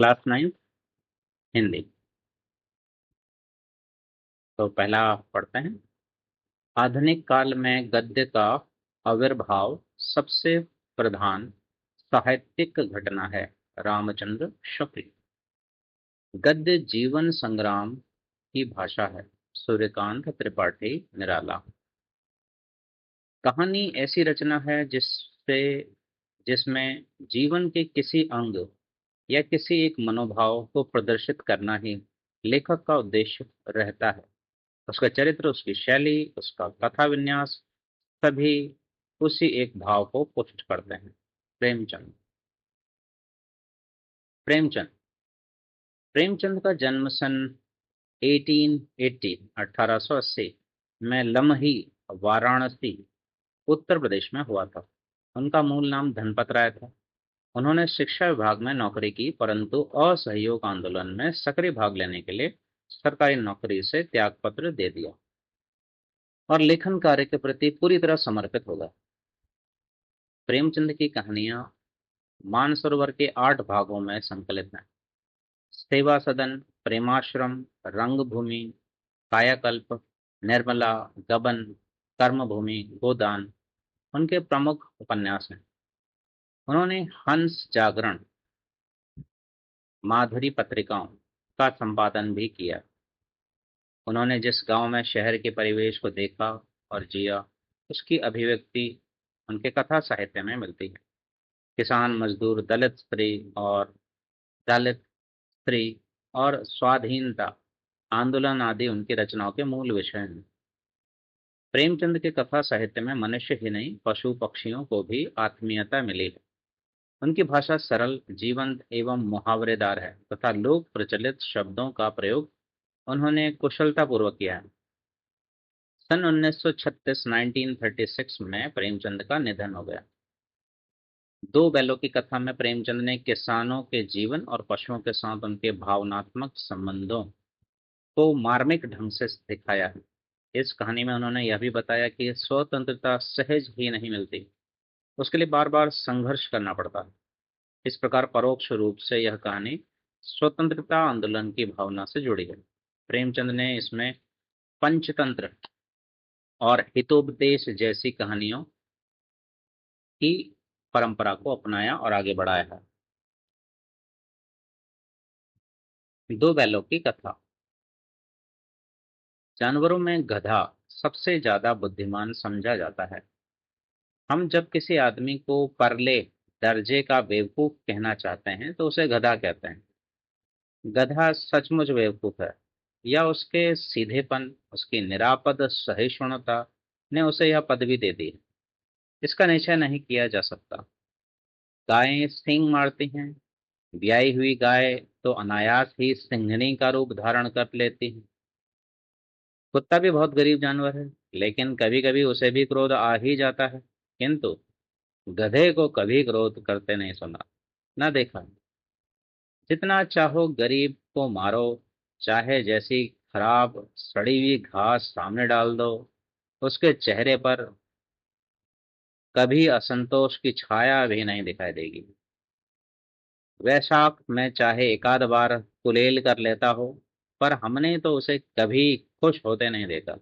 Class 9 Hindi. तो पहला पढ़ते हैं। आधुनिक काल में गद्य का आविर्भाव सबसे प्रधान साहित्यिक घटना है। रामचंद्र शुक्ल। गद्य जीवन संग्राम की भाषा है। सूर्यकांत त्रिपाठी निराला। कहानी ऐसी रचना है जिसमें जीवन के किसी अंग या किसी एक मनोभाव को प्रदर्शित करना ही लेखक का उद्देश्य रहता है। उसका चरित्र, उसकी शैली, उसका कथा विन्यास सभी उसी एक भाव को पुष्ट करते हैं। प्रेमचंद। प्रेमचंद प्रेमचंद का जन्म सन 1880 1880 में लमही, वाराणसी, उत्तर प्रदेश में हुआ था। उनका मूल नाम धनपत राय था। उन्होंने शिक्षा विभाग में नौकरी की, परंतु असहयोग आंदोलन में सक्रिय भाग लेने के लिए सरकारी नौकरी से त्यागपत्र दे दिया और लेखन कार्य के प्रति पूरी तरह समर्पित हो गए। प्रेमचंद की कहानियां मानसरोवर के 8 भागों में संकलित हैं। सेवा सदन, प्रेमाश्रम, रंगभूमि, कायाकल्प, निर्मला, गबन, कर्मभूमि, गोदान उनके प्रमुख उपन्यास हैं। उन्होंने हंस जागरण, माधुरी पत्रिकाओं का संपादन भी किया। उन्होंने जिस गांव में शहर के परिवेश को देखा और जिया, उसकी अभिव्यक्ति उनके कथा साहित्य में मिलती है। किसान, मजदूर, दलित स्त्री और स्वाधीनता आंदोलन आदि उनकी रचनाओं के मूल विषय हैं। प्रेमचंद के कथा साहित्य में मनुष्य ही नहीं, पशु पक्षियों को भी आत्मीयता मिली है। उनकी भाषा सरल, जीवंत एवं मुहावरेदार है तथा लोक प्रचलित शब्दों का प्रयोग उन्होंने कुशलतापूर्वक किया है। सन 1936 1936 में प्रेमचंद का निधन हो गया। दो बैलों की कथा में प्रेमचंद ने किसानों के जीवन और पशुओं के साथ उनके भावनात्मक संबंधों को मार्मिक ढंग से दिखाया है। इस कहानी में उन्होंने यह भी बताया कि स्वतंत्रता सहज ही नहीं मिलती, उसके लिए बार बार संघर्ष करना पड़ता है। इस प्रकार परोक्ष रूप से यह कहानी स्वतंत्रता आंदोलन की भावना से जुड़ी है। प्रेमचंद ने इसमें पंचतंत्र और हितोपदेश जैसी कहानियों की परंपरा को अपनाया और आगे बढ़ाया है। दो बैलों की कथा। जानवरों में गधा सबसे ज्यादा बुद्धिमान समझा जाता है। हम जब किसी आदमी को परले दर्जे का बेवकूफ कहना चाहते हैं तो उसे गधा कहते हैं। गधा सचमुच बेवकूफ है, या उसके सीधेपन, उसकी निरापद सहिष्णुता ने उसे यह पदवी दे दी है, इसका निश्चय नहीं किया जा सकता। गायें सींग मारती हैं। ब्याई हुई गाय तो अनायास ही सिंहनी का रूप धारण कर लेती है। कुत्ता भी बहुत गरीब जानवर है, लेकिन कभी कभी उसे भी क्रोध आ ही जाता है, किंतु गधे को कभी क्रोध करते नहीं सुना, न देखा। जितना चाहो गरीब को मारो, चाहे जैसी खराब सड़ी हुई घास सामने डाल दो, उसके चेहरे पर कभी असंतोष की छाया भी नहीं दिखाई देगी। वैशाख में चाहे एकाध बार कुलेल कर लेता हो, पर हमने तो उसे कभी खुश होते नहीं देखा।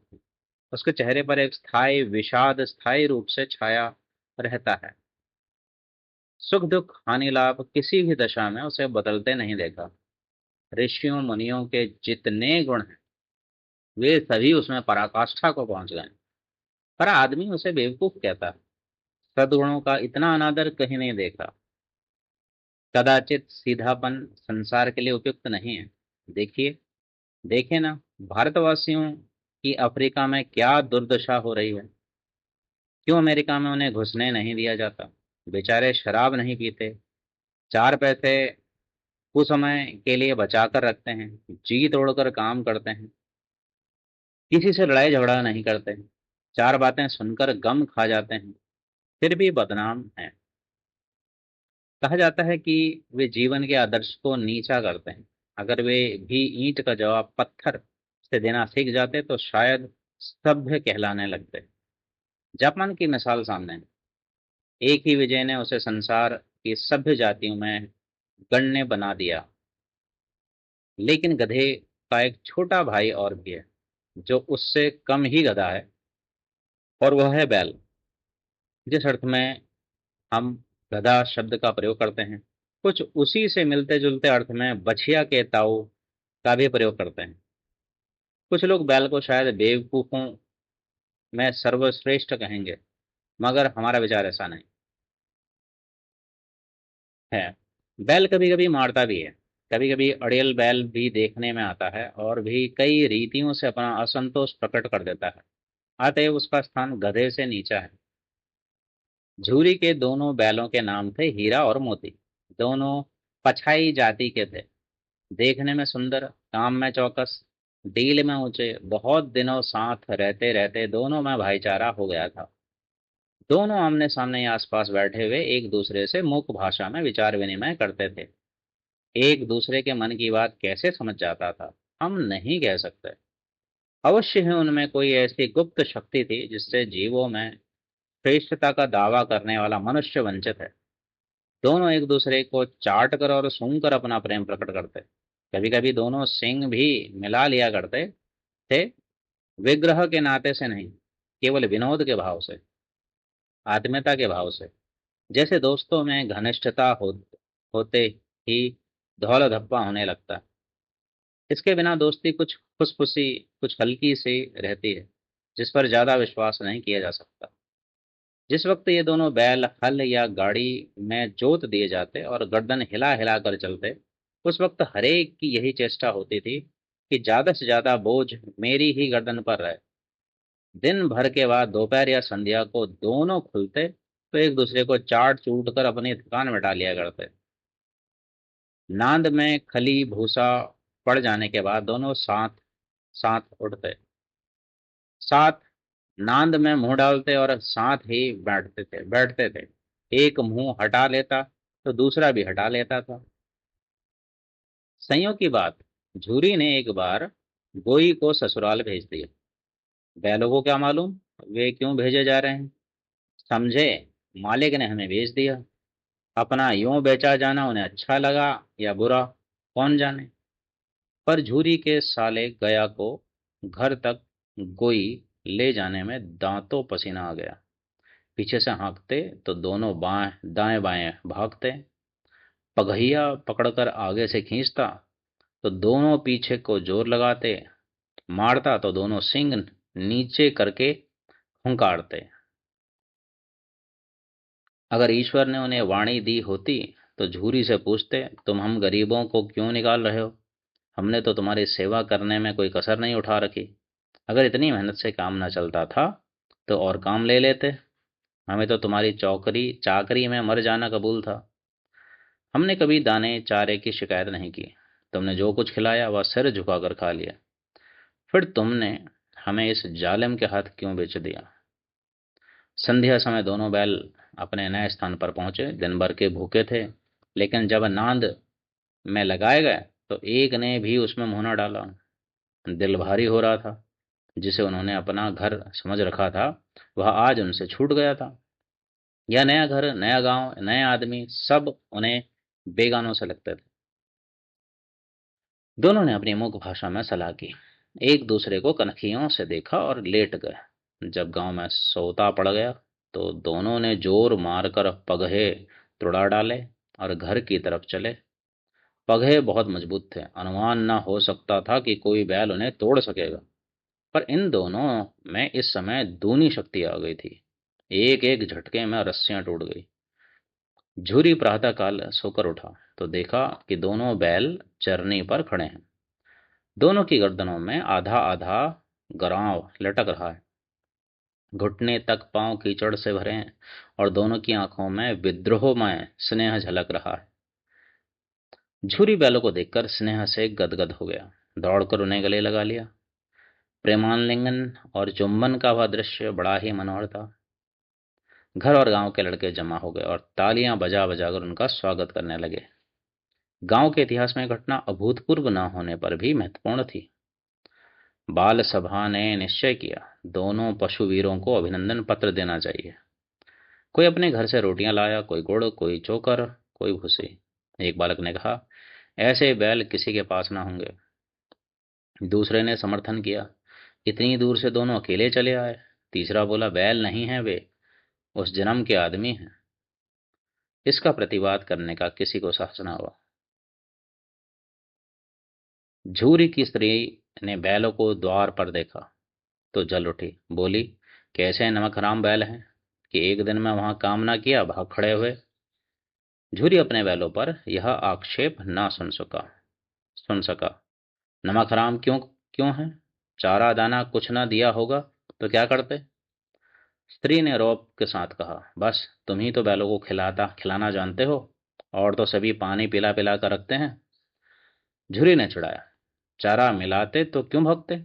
उसके चेहरे पर एक स्थायी विषाद स्थायी रूप से छाया रहता है। सुख दुख हानि लाभ किसी भी दशा में उसे बदलते नहीं देखा। ऋषियों मुनियों के जितने गुण हैं, वे सभी उसमें पराकाष्ठा को पहुंच गए, पर आदमी उसे बेवकूफ कहता है। सद्गुणों का इतना अनादर कहीं नहीं देखा। कदाचित सीधापन संसार के लिए उपयुक्त नहीं है। देखिए, देखे ना, भारतवासियों की अफ्रीका में क्या दुर्दशा हो रही है। क्यों अमेरिका में उन्हें घुसने नहीं दिया जाता। बेचारे शराब नहीं पीते, 4 पैसे कुछ समय के लिए बचा कर रखते हैं, जी तोड़कर काम करते हैं, किसी से लड़ाई झगड़ा नहीं करते, 4 बातें सुनकर गम खा जाते हैं, फिर भी बदनाम हैं। कहा जाता है कि वे जीवन के आदर्श को नीचा करते हैं। अगर वे भी ईंट का जवाब पत्थर से देना सीख जाते तो शायद सभ्य कहलाने लगते। जापान की मिसाल सामने है। एक ही विजय ने उसे संसार की सभ्य जातियों में गण्य बना दिया। लेकिन गधे का एक छोटा भाई और भी है, जो उससे कम ही गधा है, और वह है बैल। जिस अर्थ में हम गधा शब्द का प्रयोग करते हैं, कुछ उसी से मिलते जुलते अर्थ में बछिया के ताऊ का भी प्रयोग करते हैं। कुछ लोग बैल को शायद बेवकूफों में सर्वश्रेष्ठ कहेंगे, मगर हमारा विचार ऐसा नहीं है। बैल कभी कभी मारता भी है, कभी कभी अड़ियल बैल भी देखने में आता है और भी कई रीतियों से अपना असंतोष प्रकट कर देता है। अतएव उसका स्थान गधे से नीचा है। झूरी के दोनों बैलों के नाम थे हीरा और मोती। दोनों पछाई जाति के थे, देखने में सुंदर, काम में चौकस, डील में ऊंचे। बहुत दिनों साथ रहते रहते दोनों में भाईचारा हो गया था। दोनों आमने सामने ही आसपास बैठे हुए एक दूसरे से मुख भाषा में विचार विनिमय करते थे। एक दूसरे के मन की बात कैसे समझ जाता था, हम नहीं कह सकते। अवश्य ही उनमें कोई ऐसी गुप्त शक्ति थी जिससे जीवों में श्रेष्ठता का दावा करने वाला मनुष्य वंचित है। दोनों एक दूसरे को चाट कर और सूंघ कर अपना प्रेम प्रकट करते। कभी कभी दोनों सिंग भी मिला लिया करते थे, विग्रह के नाते से नहीं, केवल विनोद के भाव से, आत्मीयता के भाव से। जैसे दोस्तों में घनिष्ठता होते ही धौल धप्पा होने लगता। इसके बिना दोस्ती कुछ खुशफुसी, कुछ हल्की सी रहती है, जिस पर ज्यादा विश्वास नहीं किया जा सकता। जिस वक्त ये दोनों बैल हल या गाड़ी में जोत दिए जाते और गर्दन हिला हिला कर चलते, उस वक्त हरेक की यही चेष्टा होती थी कि ज्यादा से ज्यादा बोझ मेरी ही गर्दन पर रहे। दिन भर के बाद दोपहर या संध्या को दोनों खुलते तो एक दूसरे को चाट चूट कर अपनी थकान मिटा लिया करते। नांद में खली भूसा पड़ जाने के बाद दोनों साथ साथ उठते, साथ नांद में मुंह डालते और साथ ही बैठते थे। एक मुंह हटा लेता तो दूसरा भी हटा लेता था। संयोग की बात, झूरी ने एक बार गोई को ससुराल भेज दिया। बैलों को क्या मालूम वे क्यों भेजे जा रहे हैं। समझे, मालिक ने हमें भेज दिया। अपना यूं बेचा जाना उन्हें अच्छा लगा या बुरा, कौन जाने। पर झूरी के साले गया को घर तक गोई ले जाने में दांतों पसीना आ गया। पीछे से हाँकते तो दोनों बाएं दाएं बाएं भागते। पगहिया पकड़कर आगे से खींचता तो दोनों पीछे को जोर लगाते। मारता तो दोनों सींग नीचे करके हुंकारते। अगर ईश्वर ने उन्हें वाणी दी होती तो झूरी से पूछते, तुम हम गरीबों को क्यों निकाल रहे हो? हमने तो तुम्हारी सेवा करने में कोई कसर नहीं उठा रखी। अगर इतनी मेहनत से काम न चलता था तो और काम ले लेते। हमें तो तुम्हारी चौकरी चाकरी में मर जाना कबूल था। हमने कभी दाने चारे की शिकायत नहीं की। तुमने जो कुछ खिलाया वह सिर झुकाकर खा लिया। फिर तुमने हमें इस जालिम के हाथ क्यों बेच दिया? संध्या समय दोनों बैल अपने नए स्थान पर पहुंचे। दिन भर के भूखे थे, लेकिन जब नांद में लगाए गए तो एक ने भी उसमें मुंह न डाला। दिल भारी हो रहा था। जिसे उन्होंने अपना घर समझ रखा था, वह आज उनसे छूट गया था। यह नया घर, नया गांव, नए आदमी, सब उन्हें बेगानों से लगते थे। दोनों ने अपनी मुख भाषा में सलाह की, एक दूसरे को कनखियों से देखा और लेट गए। जब गांव में सोता पड़ गया तो दोनों ने जोर मारकर पगहे तुड़ा डाले और घर की तरफ चले। पगहे बहुत मजबूत थे, अनुमान न हो सकता था कि कोई बैल उन्हें तोड़ सकेगा। पर इन दोनों में इस समय दूनी शक्ति आ गई थी। एक एक झटके में रस्सियां टूट गई। झूरी प्रातःकाल सोकर उठा तो देखा कि दोनों बैल चरनी पर खड़े हैं। दोनों की गर्दनों में आधा आधा गराव लटक रहा है। घुटने तक पांव कीचड़ से भरे हैं और दोनों की आंखों में विद्रोहमय स्नेह झलक रहा है। झूरी बैलों को देखकर स्नेह से गदगद हो गया, दौड़कर उन्हें गले लगा लिया। प्रेमालिंगन और चुंबन का वह दृश्य बड़ा ही मनोहर था। घर और गांव के लड़के जमा हो गए और तालियां बजा बजाकर उनका स्वागत करने लगे। गांव के इतिहास में घटना अभूतपूर्व न होने पर भी महत्वपूर्ण थी। बाल सभा ने निश्चय किया, दोनों पशु वीरों को अभिनंदन पत्र देना चाहिए। कोई अपने घर से रोटियां लाया, कोई गुड़, कोई चोकर, कोई भूसी। एक बालक ने कहा, ऐसे बैल किसी के पास ना होंगे। दूसरे ने समर्थन किया, इतनी दूर से दोनों अकेले चले आए। तीसरा बोला, बैल नहीं है वे, उस जन्म के आदमी हैं। इसका प्रतिवाद करने का किसी को साहस न हुआ। झूरी की स्त्री ने बैलों को द्वार पर देखा तो जल उठी, बोली, कैसे नमक हराम बैल हैं कि एक दिन में वहां काम ना किया भाग खड़े हुए। झूरी अपने बैलों पर यह आक्षेप ना सुन सका। नमक हराम क्यों क्यों है? चारा दाना कुछ ना दिया होगा तो क्या करते? स्त्री ने रौब के साथ कहा, बस तुम ही तो बैलों को खिलाता खिलाना जानते हो, और तो सभी पानी पिला पिला कर रखते हैं। झुरी ने चिढ़ाया, चारा मिलाते तो क्यों भगते?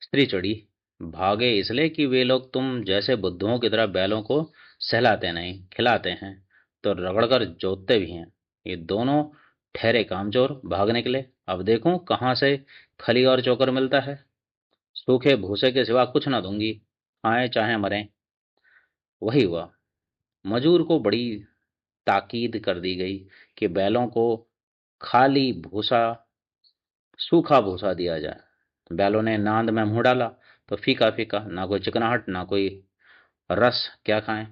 स्त्री चढ़ी, भागे इसलिए कि वे लोग तुम जैसे बुद्धुओं की तरह बैलों को सहलाते नहीं, खिलाते हैं तो रगड़कर जोतते भी हैं। ये दोनों ठहरे कामचोर भाग निकले। अब देखूं कहाँ से खली और चोकर मिलता है। सूखे भूसे के सिवा कुछ ना दूंगी, खाएं चाहे मरें। वही हुआ। मजूर को बड़ी ताकीद कर दी गई कि बैलों को खाली भूसा, सूखा भूसा दिया जाए। बैलों ने नांद में मुंह डाला तो फीका फीका, ना कोई चिकनाहट ना कोई रस, क्या खाएं।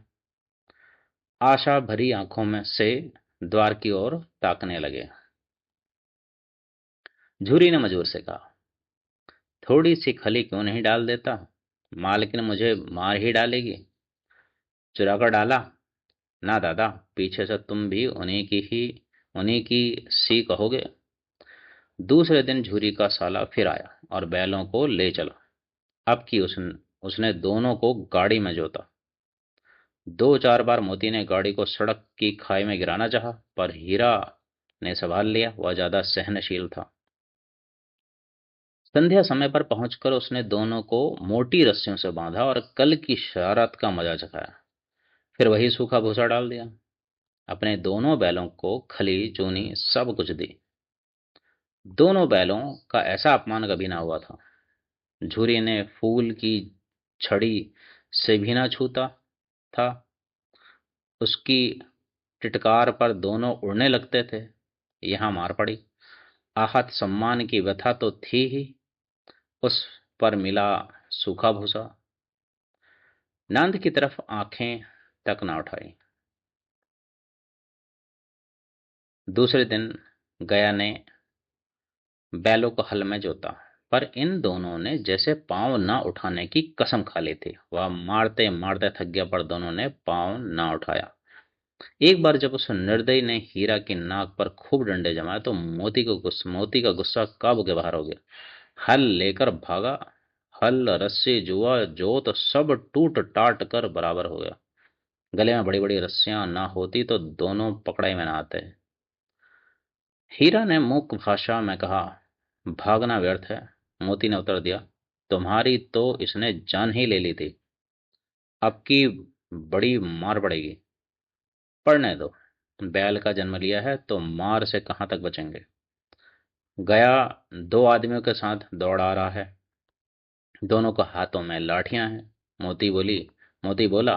आशा भरी आंखों में से द्वार की ओर ताकने लगे। झूरी ने मजूर से कहा, थोड़ी सी खली क्यों नहीं डाल देता? मालकिन मुझे मार ही डालेगी। चुरा कर डाला? ना दादा, पीछे से तुम भी उन्हीं की सी कहोगे। दूसरे दिन झूरी का साला फिर आया और बैलों को ले चला। अब की उसने दोनों को गाड़ी में जोता। दो चार बार मोती ने गाड़ी को सड़क की खाई में गिराना चाहा, पर हीरा ने संभाल लिया। वह ज्यादा सहनशील था। संध्या समय पर पहुंचकर उसने दोनों को मोटी रस्सियों से बांधा और कल की शरारत का मजा चखाया। फिर वही सूखा भूसा डाल दिया। अपने दोनों बैलों को खली चूनी सब कुछ दी। दोनों बैलों का ऐसा अपमान कभी ना हुआ था। झूरी ने फूल की छड़ी से भी ना छूता था। उसकी टिटकार पर दोनों उड़ने लगते थे। यहाँ मार पड़ी। आहत सम्मान की व्यथा तो थी ही, उस पर मिला सूखा भूसा। नांद की तरफ आंखें तक ना उठाई। दूसरे दिन गया ने बैलों को हल में जोता, पर इन दोनों ने जैसे पांव ना उठाने की कसम खा ली थी। वह मारते मारते थक गया, पर दोनों ने पांव ना उठाया। एक बार जब उस निर्दयी ने हीरा की नाक पर खूब डंडे जमाए तो मोती का गुस्सा काबू के बाहर हो गया। हल लेकर भागा। हल, रस्सी, जुआ, जोत सब टूट टाट कर बराबर हो गया। गले में बड़ी बड़ी रस्सियां ना होती तो दोनों पकड़ाई में ना आते। हीरा ने मूक भाषा में कहा, भागना व्यर्थ है। मोती ने उत्तर दिया, तुम्हारी तो इसने जान ही ले ली थी, अब की बड़ी मार पड़ेगी। पढ़ने दो, बैल का जन्म लिया है तो मार से कहाँ तक बचेंगे। गया दो आदमियों के साथ दौड़ आ रहा है। दोनों को हाथों में लाठियां हैं। मोती बोला,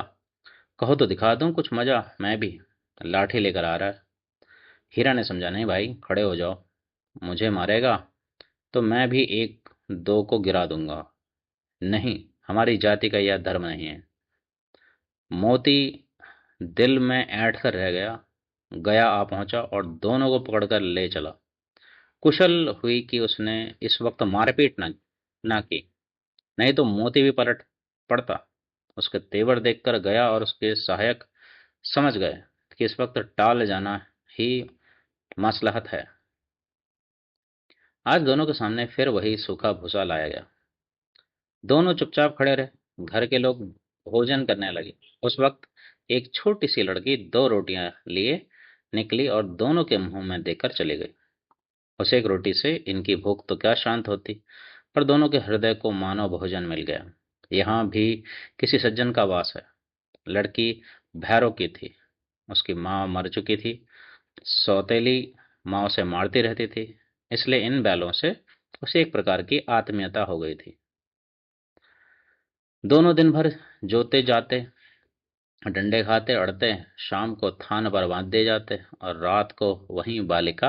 कहो तो दिखा दूं कुछ मजा मैं भी। लाठी लेकर आ रहा है। हीरा ने समझा, नहीं भाई, खड़े हो जाओ। मुझे मारेगा तो मैं भी एक दो को गिरा दूंगा। नहीं, हमारी जाति का यह धर्म नहीं है। मोती दिल में ऐंठ कर रह गया। गया आ पहुंचा और दोनों को पकड़कर ले चला। कुशल हुई कि उसने इस वक्त मारपीट ना की, नहीं तो मोती भी पलट पड़ता। उसके तेवर देखकर गया और उसके सहायक समझ गए कि इस वक्त टाल जाना ही मसलहत है। आज दोनों के सामने फिर वही सूखा भूसा लाया गया। दोनों चुपचाप खड़े रहे। घर के लोग भोजन करने लगे। उस वक्त एक छोटी सी लड़की दो रोटियां लिए निकली और दोनों के मुंह में देकर चली गई। उस एक रोटी से इनकी भूख तो क्या शांत होती, पर दोनों के हृदय को मानो भोजन मिल गया। यहाँ भी किसी सज्जन का वास है। लड़की भैरव की थी। उसकी माँ मर चुकी थी। सौतेली माँ उसे मारती रहती थी, इसलिए इन बैलों से उसे एक प्रकार की आत्मीयता हो गई थी। दोनों दिन भर जोते जाते डंडे खाते अड़ते, शाम को थान पर बांध दिए जाते और रात को वहीं बालिका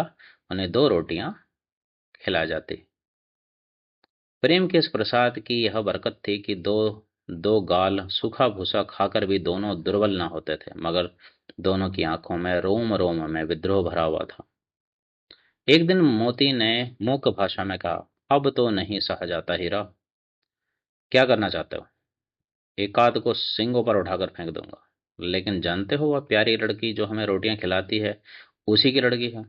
उन्हें 2 रोटियां खिला जाती। प्रेम के इस प्रसाद की यह बरकत थी कि दो दो गाल सूखा भूसा खाकर भी दोनों दुर्बल न होते थे, मगर दोनों की आंखों में रोम रोम में विद्रोह भरा हुआ था। एक दिन मोती ने मूक भाषा में कहा, अब तो नहीं सहा जाता हीरा। क्या करना चाहते हो? एक आध को सिंगों पर उठाकर फेंक दूंगा। लेकिन जानते हो, वह प्यारी लड़की जो हमें रोटियां खिलाती है उसी की लड़की है,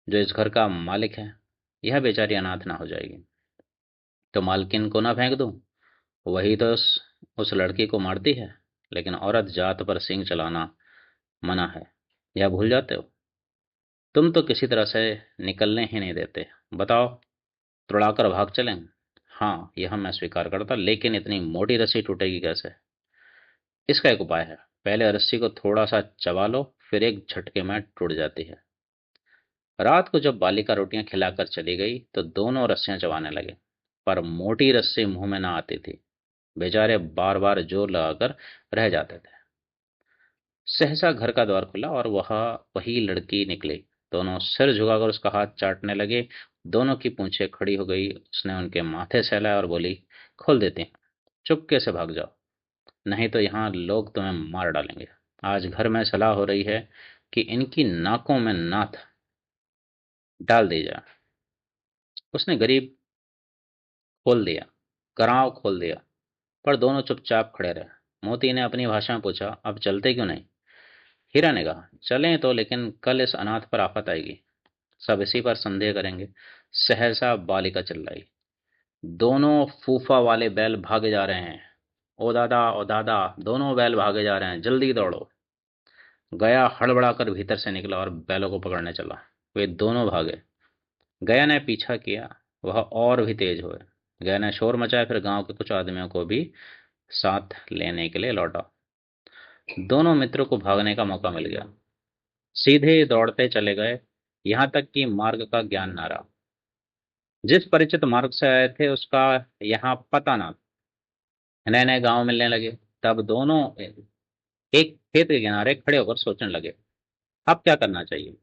जो इस घर का मालिक है। यह बेचारी अनाथ ना हो जाएगी। तो मालकिन को ना फेंक दूं? वही तो उस लड़की को मारती है। लेकिन औरत जात पर सिंग चलाना मना है, यह भूल जाते हो? तुम तो किसी तरह से निकलने ही नहीं देते। बताओ, तुड़ाकर भाग चलें? हाँ, यह मैं स्वीकार करता, लेकिन इतनी मोटी रस्सी टूटेगी कैसे? इसका एक उपाय है। पहले रस्सी को थोड़ा सा चबा लो, फिर एक झटके में टूट जाती है। रात को जब बालिका रोटियां खिलाकर चली गई तो दोनों रस्सियां चबाने लगे, पर मोटी रस्सी मुंह में ना आती थी। बेचारे बार बार जोर लगाकर रह जाते थे। सहसा घर का द्वार खुला और वही लड़की निकली। दोनों सिर झुकाकर उसका हाथ चाटने लगे। दोनों की पूंछें खड़ी हो गई। उसने उनके माथे सहलाया और बोली, खोल देती हूँ, चुपके से भाग जाओ, नहीं तो यहाँ लोग तुम्हें मार डालेंगे। आज घर में सलाह हो रही है कि इनकी नाकों में नाथ डाल दी जाए। उसने गरीब खोल दिया, कराव खोल दिया, पर दोनों चुपचाप खड़े रहे। मोती ने अपनी भाषा में पूछा, अब चलते क्यों नहीं? हीरा ने कहा, चलें तो, लेकिन कल इस अनाथ पर आफत आएगी, सब इसी पर संदेह करेंगे। सहसा बालिका चिल्लाई, दोनों फूफा वाले बैल भागे जा रहे हैं। ओ दादा, दोनों बैल भागे जा रहे हैं, जल्दी दौड़ो। गया हड़बड़ाकर भीतर से निकला और बैलों को पकड़ने चला। वे दोनों भागे। गया ने पीछा किया, वह और भी तेज हुए। गया ने शोर मचाया, फिर गांव के कुछ आदमियों को भी साथ लेने के लिए लौटा। दोनों मित्रों को भागने का मौका मिल गया। सीधे दौड़ते चले गए, यहां तक कि मार्ग का ज्ञान न रहा। जिस परिचित मार्ग से आए थे उसका यहाँ पता न था। नए नए गांव मिलने लगे। तब दोनों एक खेत के किनारे खड़े होकर सोचने लगे, अब क्या करना चाहिए।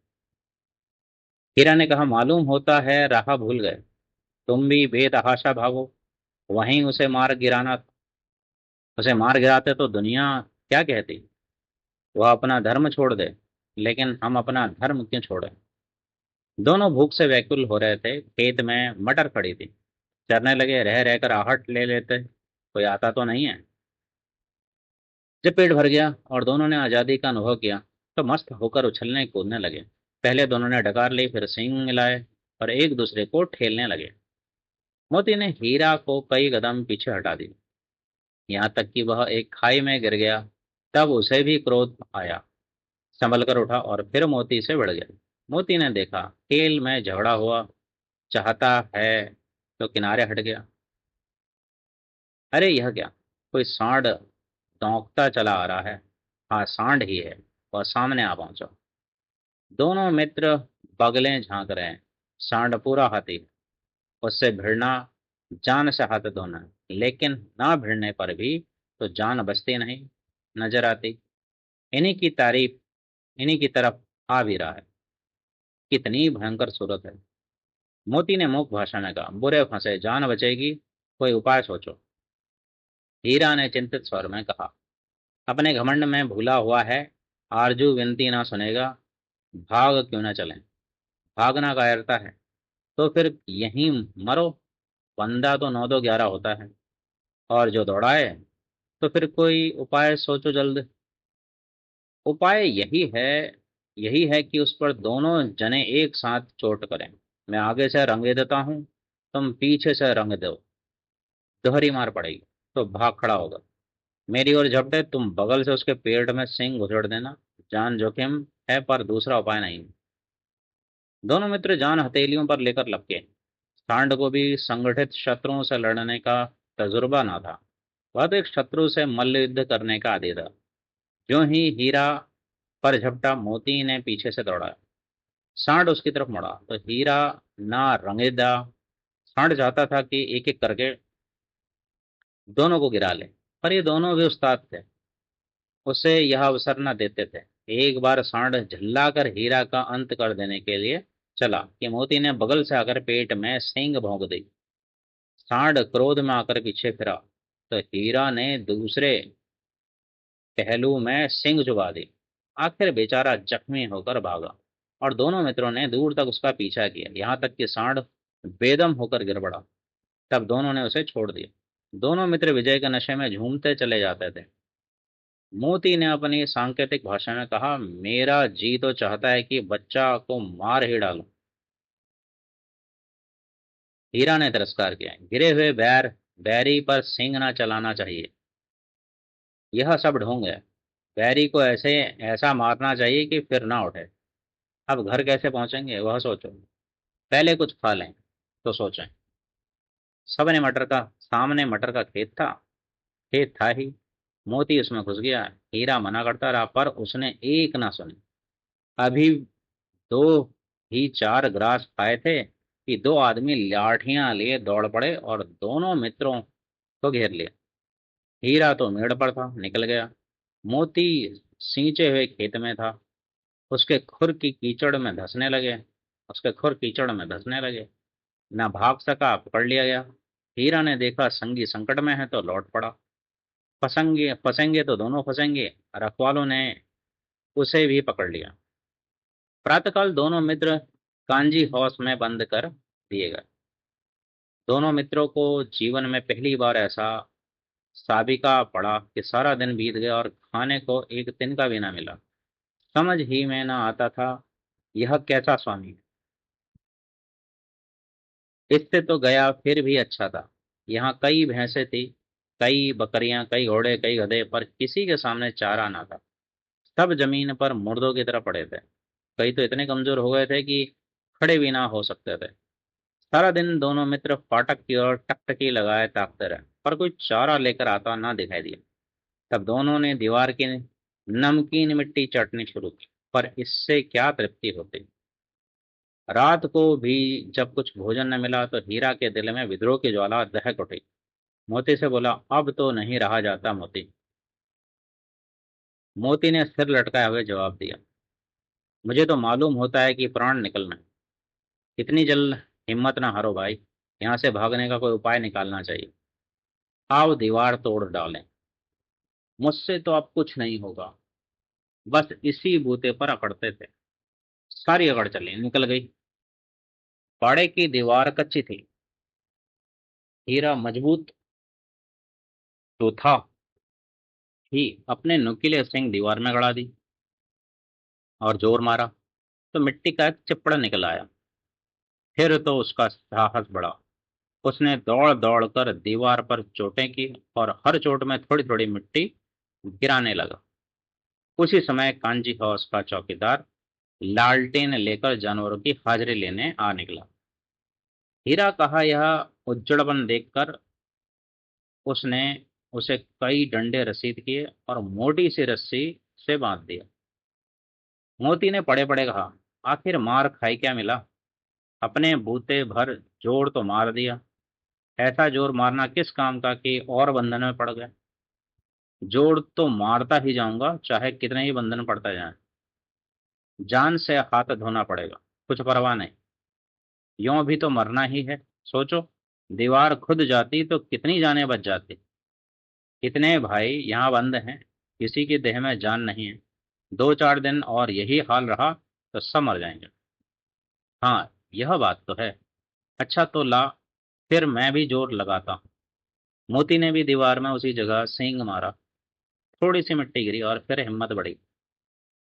हीरा ने कहा, मालूम होता है राह भूल गए। तुम भी बेतहाशा भागो, वहीं उसे मार गिराते तो दुनिया क्या कहती। वह अपना धर्म छोड़ दे, लेकिन हम अपना धर्म क्यों छोड़े? दोनों भूख से व्याकुल हो रहे थे। खेत में मटर खड़ी थी। चरने लगे, रह रहकर आहट ले लेते, कोई आता तो नहीं है। जब पेट भर गया और दोनों ने आजादी का अनुभव किया, तो मस्त होकर उछलने कूदने लगे। पहले दोनों ने डकार ली, फिर सींग मिलाए और एक दूसरे को ठेलने लगे। मोती ने हीरा को कई कदम पीछे हटा दी, यहाँ तक कि वह एक खाई में गिर गया। तब उसे भी क्रोध आया, संभल कर उठा और फिर मोती से भिड़ गया। मोती ने देखा खेल में झगड़ा हुआ चाहता है, तो किनारे हट गया। अरे यह क्या, कोई सांड दौंकता चला आ रहा है। हाँ, सांड ही है। वह सामने आ पहुंचा। दोनों मित्र बगलें झांक रहे हैं। सांड पूरा हाथी है। उससे भिड़ना जान से हाथ धोना है, लेकिन ना भिड़ने पर भी तो जान बचती नहीं नजर आती। इन्हीं की तारीफ इन्हीं की तरफ आ भी रहा है। कितनी भयंकर सूरत है। मोती ने मूक भाषा में कहा, बुरे फंसे, जान बचेगी, कोई उपाय सोचो। हीरा ने चिंतित स्वर में कहा, अपने घमंड में भूला हुआ है, आरजू विनती ना सुनेगा, भाग क्यों ना चलें? भागना कायरता है तो फिर यहीं मरो। बंदा तो 9 2 11 होता है, और जो दौड़ाए, तो फिर कोई उपाय सोचो जल्द। उपाय यही है कि उस पर दोनों जने एक साथ चोट करें। मैं आगे से रंगे देता हूँ, तुम पीछे से रंग दो। दोहरी मार पड़ेगी तो भाग खड़ा होगा। मेरी ओर झपटे, तुम बगल से उसके पेट में सिंग घुसेड़ देना। जान जोखिम है, पर दूसरा उपाय नहीं। दोनों मित्र जान हथेलियों पर लेकर लपके। सांड को भी संगठित शत्रुओं से लड़ने का तजुर्बा ना था। वह तो एक शत्रु से मल्ल युद्ध करने का आदी था। जो ही हीरा पर झपटा, मोती ने पीछे से दौड़ा। सांड उसकी तरफ मुड़ा तो हीरा ना रंगेदा। सांड चाहता था कि एक एक करके दोनों को गिरा ले, पर ये दोनों भी उस्ताद थे। उसे यह अवसर न देते थे। एक बार सांड झल्लाकर हीरा का अंत कर देने के लिए चला कि मोती ने बगल से आकर पेट में सींग भोंक दी। सांड क्रोध में आकर पीछे फिरा तो हीरा ने दूसरे पहलू में सींग चुबा दी। आखिर बेचारा जख्मी होकर भागा और दोनों मित्रों ने दूर तक उसका पीछा किया, यहाँ तक कि सांड बेदम होकर गिर पड़ा। तब दोनों ने उसे छोड़ दिया। दोनों मित्र विजय के नशे में झूमते चले जाते थे। मोती ने अपनी सांकेतिक भाषा में कहा, मेरा जी तो चाहता है कि बच्चा को मार ही डालूं। हीरा ने तिरस्कार किया, गिरे हुए बैरी पर सींग ना चलाना चाहिए। यह सब ढोंग है। बैरी को ऐसे ऐसा मारना चाहिए कि फिर ना उठे। अब घर कैसे पहुंचेंगे वह सोचो, पहले कुछ खा लें तो सोचें। सबने मटर का सामने मटर का खेत था। खेत था ही। मोती उसमें घुस गया। हीरा मना करता रहा पर उसने एक ना सुनी। अभी दो ही चार ग्रास खाए थे कि दो आदमी लाठियां लिए दौड़ पड़े और दोनों मित्रों को घेर लिया। हीरा तो मेड़ पर था, निकल गया। मोती सींचे हुए खेत में था। उसके खुर की कीचड़ में धंसने लगे उसके खुर कीचड़ में धंसने लगे। न भाग सका, पकड़ लिया गया। हीरा ने देखा संगी संकट में है तो लौट पड़ा। फंसेंगे फंसेंगे तो दोनों फंसेंगे। रखवालों ने उसे भी पकड़ लिया। प्रातःकाल दोनों मित्र कांजी हाउस में बंद कर दिए गए। दोनों मित्रों को जीवन में पहली बार ऐसा साबिका पड़ा कि सारा दिन बीत गया और खाने को एक तिनका भी ना मिला। समझ ही में न आता था यह कैसा स्वामी है। इससे तो गया फिर भी अच्छा था। यहाँ कई भैंसें थी, कई बकरियां, कई घोड़े, कई गधे, पर किसी के सामने चारा ना था। सब जमीन पर मुर्दों की तरह पड़े थे। कई तो इतने कमजोर हो गए थे कि खड़े भी ना हो सकते थे। सारा दिन दोनों मित्र फाटक की ओर टकटकी लगाए ताकते रहे, पर कोई चारा लेकर आता ना दिखाई दिया। तब दोनों ने दीवार की नमकीन मिट्टी चाटनी शुरू की, पर इससे क्या तृप्ति होती। रात को भी जब कुछ भोजन न मिला तो हीरा के दिल में विद्रोह की ज्वाला दहक उठी। मोती से बोला, अब तो नहीं रहा जाता मोती। मोती ने सिर लटकाए हुए जवाब दिया, मुझे तो मालूम होता है कि प्राण निकलना है। इतनी जल्द हिम्मत ना हारो भाई। यहाँ से भागने का कोई उपाय निकालना चाहिए। आओ दीवार तोड़ डालें। मुझसे तो अब कुछ नहीं होगा। बस इसी बूते पर अकड़ते थे। सारी अकड़ चली निकल गई। पाड़े की दीवार कच्ची थी। हीरा मजबूत तो था ही अपने नुकीले सिंग दीवार में गड़ा दी और जोर मारा तो मिट्टी का एक चिपड़ा निकल आया। फिर तो उसका साहस बढ़ा। उसने दौड़ दौड़ कर दीवार पर चोटें की और हर चोट में थोड़ी थोड़ी मिट्टी गिराने लगा। उसी समय कांजी हाउस का चौकीदार लालटेन लेकर जानवरों की हाजिरी लेने आ निकला। हीरा कहा, यह उज्जड़पन देखकर उसने उसे कई डंडे रसीद किए और मोटी सी रस्सी से बांध दिया। मोती ने पड़े पड़े कहा, आखिर मार खाई क्या मिला। अपने बूते भर जोर तो मार दिया। ऐसा जोर मारना किस काम का कि और बंधन में पड़ गए। जोर तो मारता ही जाऊंगा चाहे कितने ही बंधन पड़ता जाए। जान से हाथ धोना पड़ेगा, कुछ परवाह नहीं। यूं भी तो मरना ही है। सोचो, दीवार खुद जाती तो कितनी जानें बच जाती। कितने भाई यहाँ बंद हैं, किसी की देह में जान नहीं है। 2-4 दिन और यही हाल रहा तो सब मर जाएंगे। हाँ, यह बात तो है। अच्छा तो ला, फिर मैं भी जोर लगाता हूँ। मोती ने भी दीवार में उसी जगह सींग मारा। थोड़ी सी मिट्टी गिरी और फिर हिम्मत बढ़ी।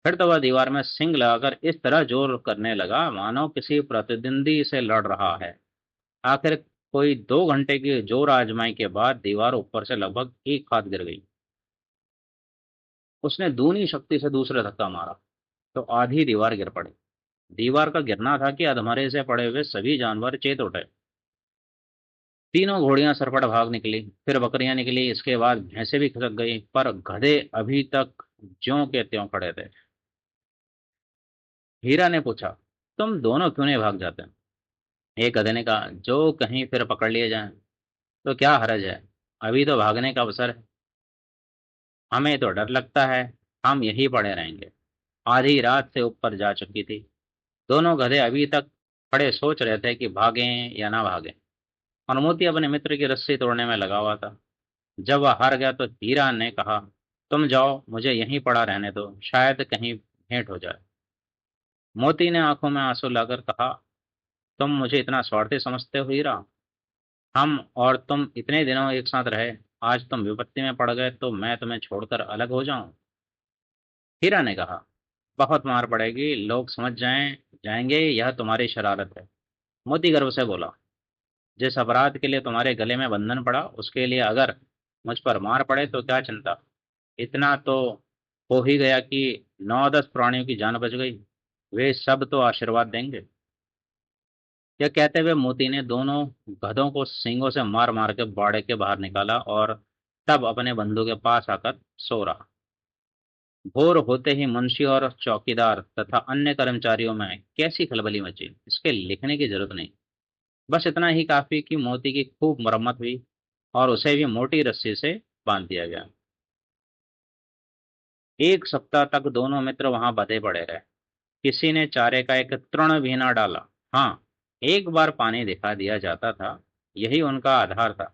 फिर तो वह दीवार में सिंग लगाकर इस तरह जोर करने लगा मानो किसी प्रतिद्वंदी से लड़ रहा है। आखिर कोई 2 घंटे की जोर आजमाई के बाद दीवार ऊपर से लगभग एक हाथ गिर गई। उसने दूनी शक्ति से दूसरा धक्का मारा तो आधी दीवार गिर पड़ी। दीवार का गिरना था कि अधमरे से पड़े हुए सभी जानवर चेत उठे। तीनों घोड़ियां सरपट भाग निकली, फिर बकरियां निकली, इसके बाद भैंसें भी खिसक गई, पर गधे अभी तक ज्यों के त्यों खड़े थे। हीरा ने पूछा, तुम दोनों क्यों नहीं भाग जाते। एक गधे ने कहा, जो कहीं फिर पकड़ लिए जाएं तो क्या हरज है। अभी तो भागने का अवसर है। हमें तो डर लगता है, हम यहीं पड़े रहेंगे। आधी रात से ऊपर जा चुकी थी। दोनों गधे अभी तक खड़े सोच रहे थे कि भागें या ना भागें, और मोती अपने मित्र की रस्सी तोड़ने में लगा हुआ था। जब वह हार गया तो हीरा ने कहा, तुम जाओ, मुझे यहीं पड़ा रहने दो, शायद कहीं भेंट हो जाए। मोती ने आंखों में आंसू लाकर कहा, तुम मुझे इतना स्वार्थी समझते हो हीरा? हम और तुम इतने दिनों एक साथ रहे, आज तुम विपत्ति में पड़ गए तो मैं तुम्हें छोड़कर अलग हो जाऊं? हीरा ने कहा, बहुत मार पड़ेगी, लोग समझ जाएंगे यह तुम्हारी शरारत है। मोती गर्व से बोला, जिस अपराध के लिए तुम्हारे गले में बंधन पड़ा उसके लिए अगर मुझ पर मार पड़े तो क्या चिंता। इतना तो हो ही गया कि 9-10 प्राणियों की जान बच गई, वे सब तो आशीर्वाद देंगे। यह कहते हुए मोती ने दोनों गधों को सींगों से मार मार के बाड़े के बाहर निकाला और तब अपने बंधु के पास आकर सो रहा। भोर होते ही मुंशी और चौकीदार तथा अन्य कर्मचारियों में कैसी खलबली मची, इसके लिखने की जरूरत नहीं। बस इतना ही काफी कि मोती की खूब मरम्मत हुई और उसे भी मोटी रस्सी से बांध दिया गया। एक सप्ताह तक दोनों मित्र वहां बंधे पड़े रहे। किसी ने चारे का एक तृण भी न डाला। हाँ, एक बार पानी दिखा दिया जाता था, यही उनका आधार था।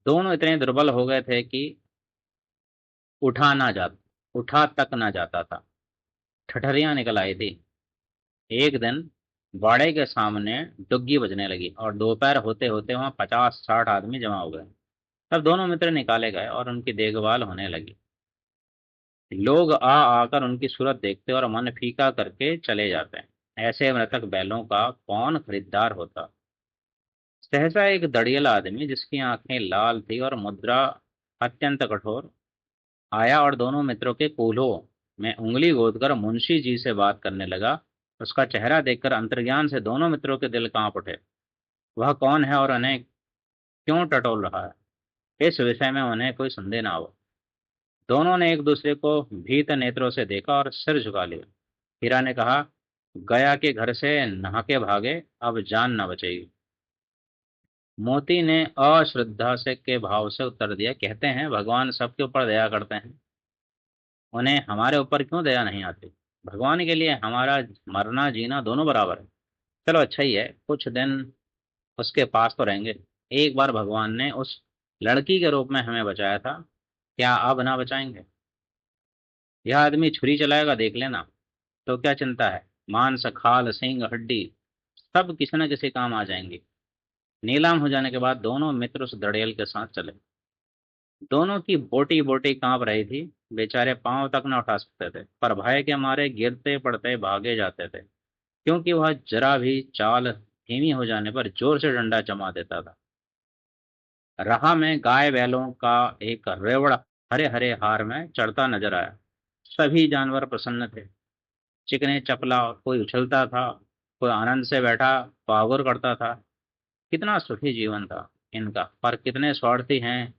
दोनों इतने दुर्बल हो गए थे कि उठा ना जा उठा तक ना जाता था। ठठरियां निकल आई थी। एक दिन बाड़े के सामने डुग्गी बजने लगी और दोपहर होते होते वहां 50-60 आदमी जमा हो गए। तब दोनों मित्र निकाले गए और उनकी देखभाल होने लगी। लोग आ आकर उनकी सूरत देखते और मन फीका करके चले जाते हैं। ऐसे मृतक बैलों का कौन खरीदार होता। सहसा एक दड़ियल आदमी जिसकी आंखें लाल थी और मुद्रा अत्यंत कठोर आया और दोनों मित्रों के कूल्हों में उंगली गोदकर मुंशी जी से बात करने लगा। उसका चेहरा देखकर अंतर्ज्ञान से दोनों मित्रों के दिल कांप उठे। वह कौन है और उन्हें क्यों टटोल रहा है, इस विषय में उन्हें कोई संदेह ना हो। दोनों ने एक दूसरे को भीत नेत्रों से देखा और सिर झुका लिया। हीरा ने कहा, गया के घर से नहा के भागे, अब जान न बचेगी। मोती ने अश्रद्धा से के भाव से उत्तर दिया, कहते हैं भगवान सबके ऊपर दया करते हैं, उन्हें हमारे ऊपर क्यों दया नहीं आती? भगवान के लिए हमारा मरना जीना दोनों बराबर है। चलो अच्छा ही है, कुछ दिन उसके पास तो रहेंगे। एक बार भगवान ने उस लड़की के रूप में हमें बचाया था, क्या अब ना बचाएंगे? यह आदमी छुरी चलाएगा, देख लेना। तो क्या चिंता है, मांस खाल सींग हड्डी सब किसी न किसी काम आ जाएंगे। नीलाम हो जाने के बाद दोनों मित्र उस दड़ेल के साथ चले। दोनों की बोटी बोटी कांप रही थी। बेचारे पांव तक न उठा सकते थे, पर भय के मारे गिरते पड़ते भागे जाते थे, क्योंकि वह जरा भी चाल धीमी हो जाने पर जोर से डंडा जमा देता था। राह में गाय बैलों का एक रेवड़ हरे हरे हार में चढ़ता नजर आया। सभी जानवर प्रसन्न थे। चिकने चपला कोई उछलता था, कोई आनंद से बैठा पागुर करता था। कितना सुखी जीवन था इनका, पर कितने स्वार्थी हैं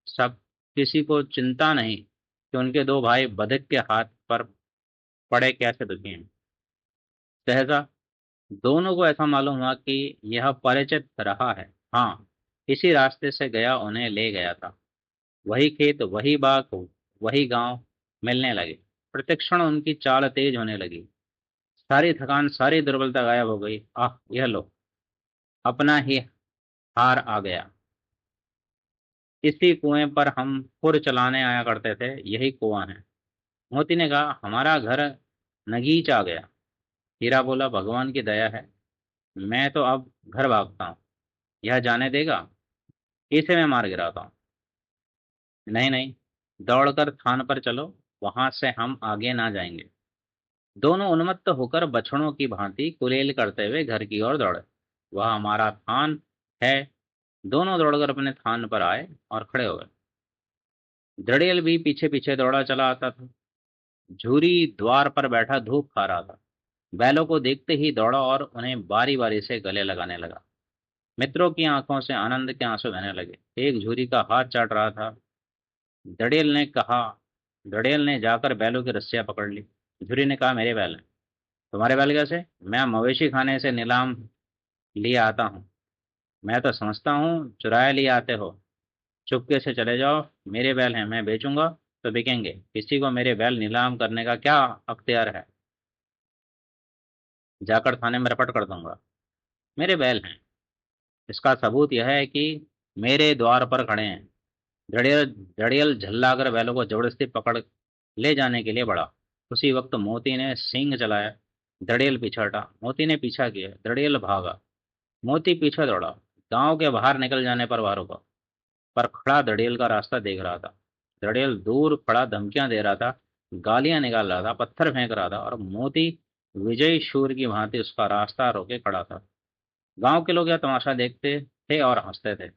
सब। किसी को चिंता नहीं कि उनके दो भाई बधिक के हाथ पर पड़े कैसे दुखी हैं। सहसा दोनों को ऐसा मालूम हुआ कि यह परिचित रहा है। हाँ, इसी रास्ते से गया उन्हें ले गया था। वही खेत, वही बाग, वही गांव मिलने लगे। प्रतिक्षण उनकी चाल तेज होने लगी। सारी थकान, सारी दुर्बलता गायब हो गई। आह, यह लो, अपना ही हार आ गया। इसी कुएं पर हम खुर चलाने आया करते थे, यही कुआं है। मोती ने कहा, हमारा घर नगीच आ गया। हीरा बोला, भगवान की दया है, मैं तो अब घर भागता हूँ। यह जाने देगा? इसे मैं मार गिराता हूँ। नहीं नहीं, दौड़कर थान पर चलो, वहां से हम आगे ना जाएंगे। दोनों उन्मत्त होकर बछड़ों की भांति कुलेल करते हुए घर की ओर दौड़े। वह हमारा थान है। दोनों दौड़कर अपने थान पर आए और खड़े हो गए। दड़ियल भी पीछे पीछे दौड़ा चला आता था। झूरी द्वार पर बैठा धूप खा रहा था। बैलों को देखते ही दौड़ा और उन्हें बारी बारी से गले लगाने लगा। मित्रों की आंखों से आनंद के आंसू बहने लगे। एक झूरी का हाथ चाट रहा था। दड़ेल ने कहा दड़ेल ने जाकर बैलों की रस्सियां पकड़ ली। झूरी ने कहा, मेरे बैल हैं। तुम्हारे बैल कैसे? मैं मवेशी खाने से नीलाम लिए आता हूँ। मैं तो समझता हूँ चुराए लिए आते हो। चुपके से चले जाओ, मेरे बैल हैं, मैं बेचूंगा तो बिकेंगे। किसी को मेरे बैल नीलाम करने का क्या अख्तियार है? जाकर थाने में रिपोर्ट कर दूंगा। मेरे बैल हैं। इसका सबूत यह है कि मेरे द्वार पर खड़े हैं। घड़ियल घड़ियल झल्लाकर बैलों को जबरदस्ती पकड़ ले जाने के लिए बढ़ा। उसी वक्त मोती ने सींग चलाया। धड़ियल पीछे हटा। मोती ने पीछा किया। धड़ियल भागा। मोती पीछे दौड़ा। गांव के बाहर निकल जाने पर वह रुका, पर खड़ा धड़ियल का रास्ता देख रहा था। धड़ियल दूर खड़ा धमकियां दे रहा था, गालियां निकाल रहा था, पत्थर फेंक रहा था, और मोती विजयी शूर की भांति उसका रास्ता रोके खड़ा था। गांव के लोग यह तमाशा देखते थे और हंसते थे।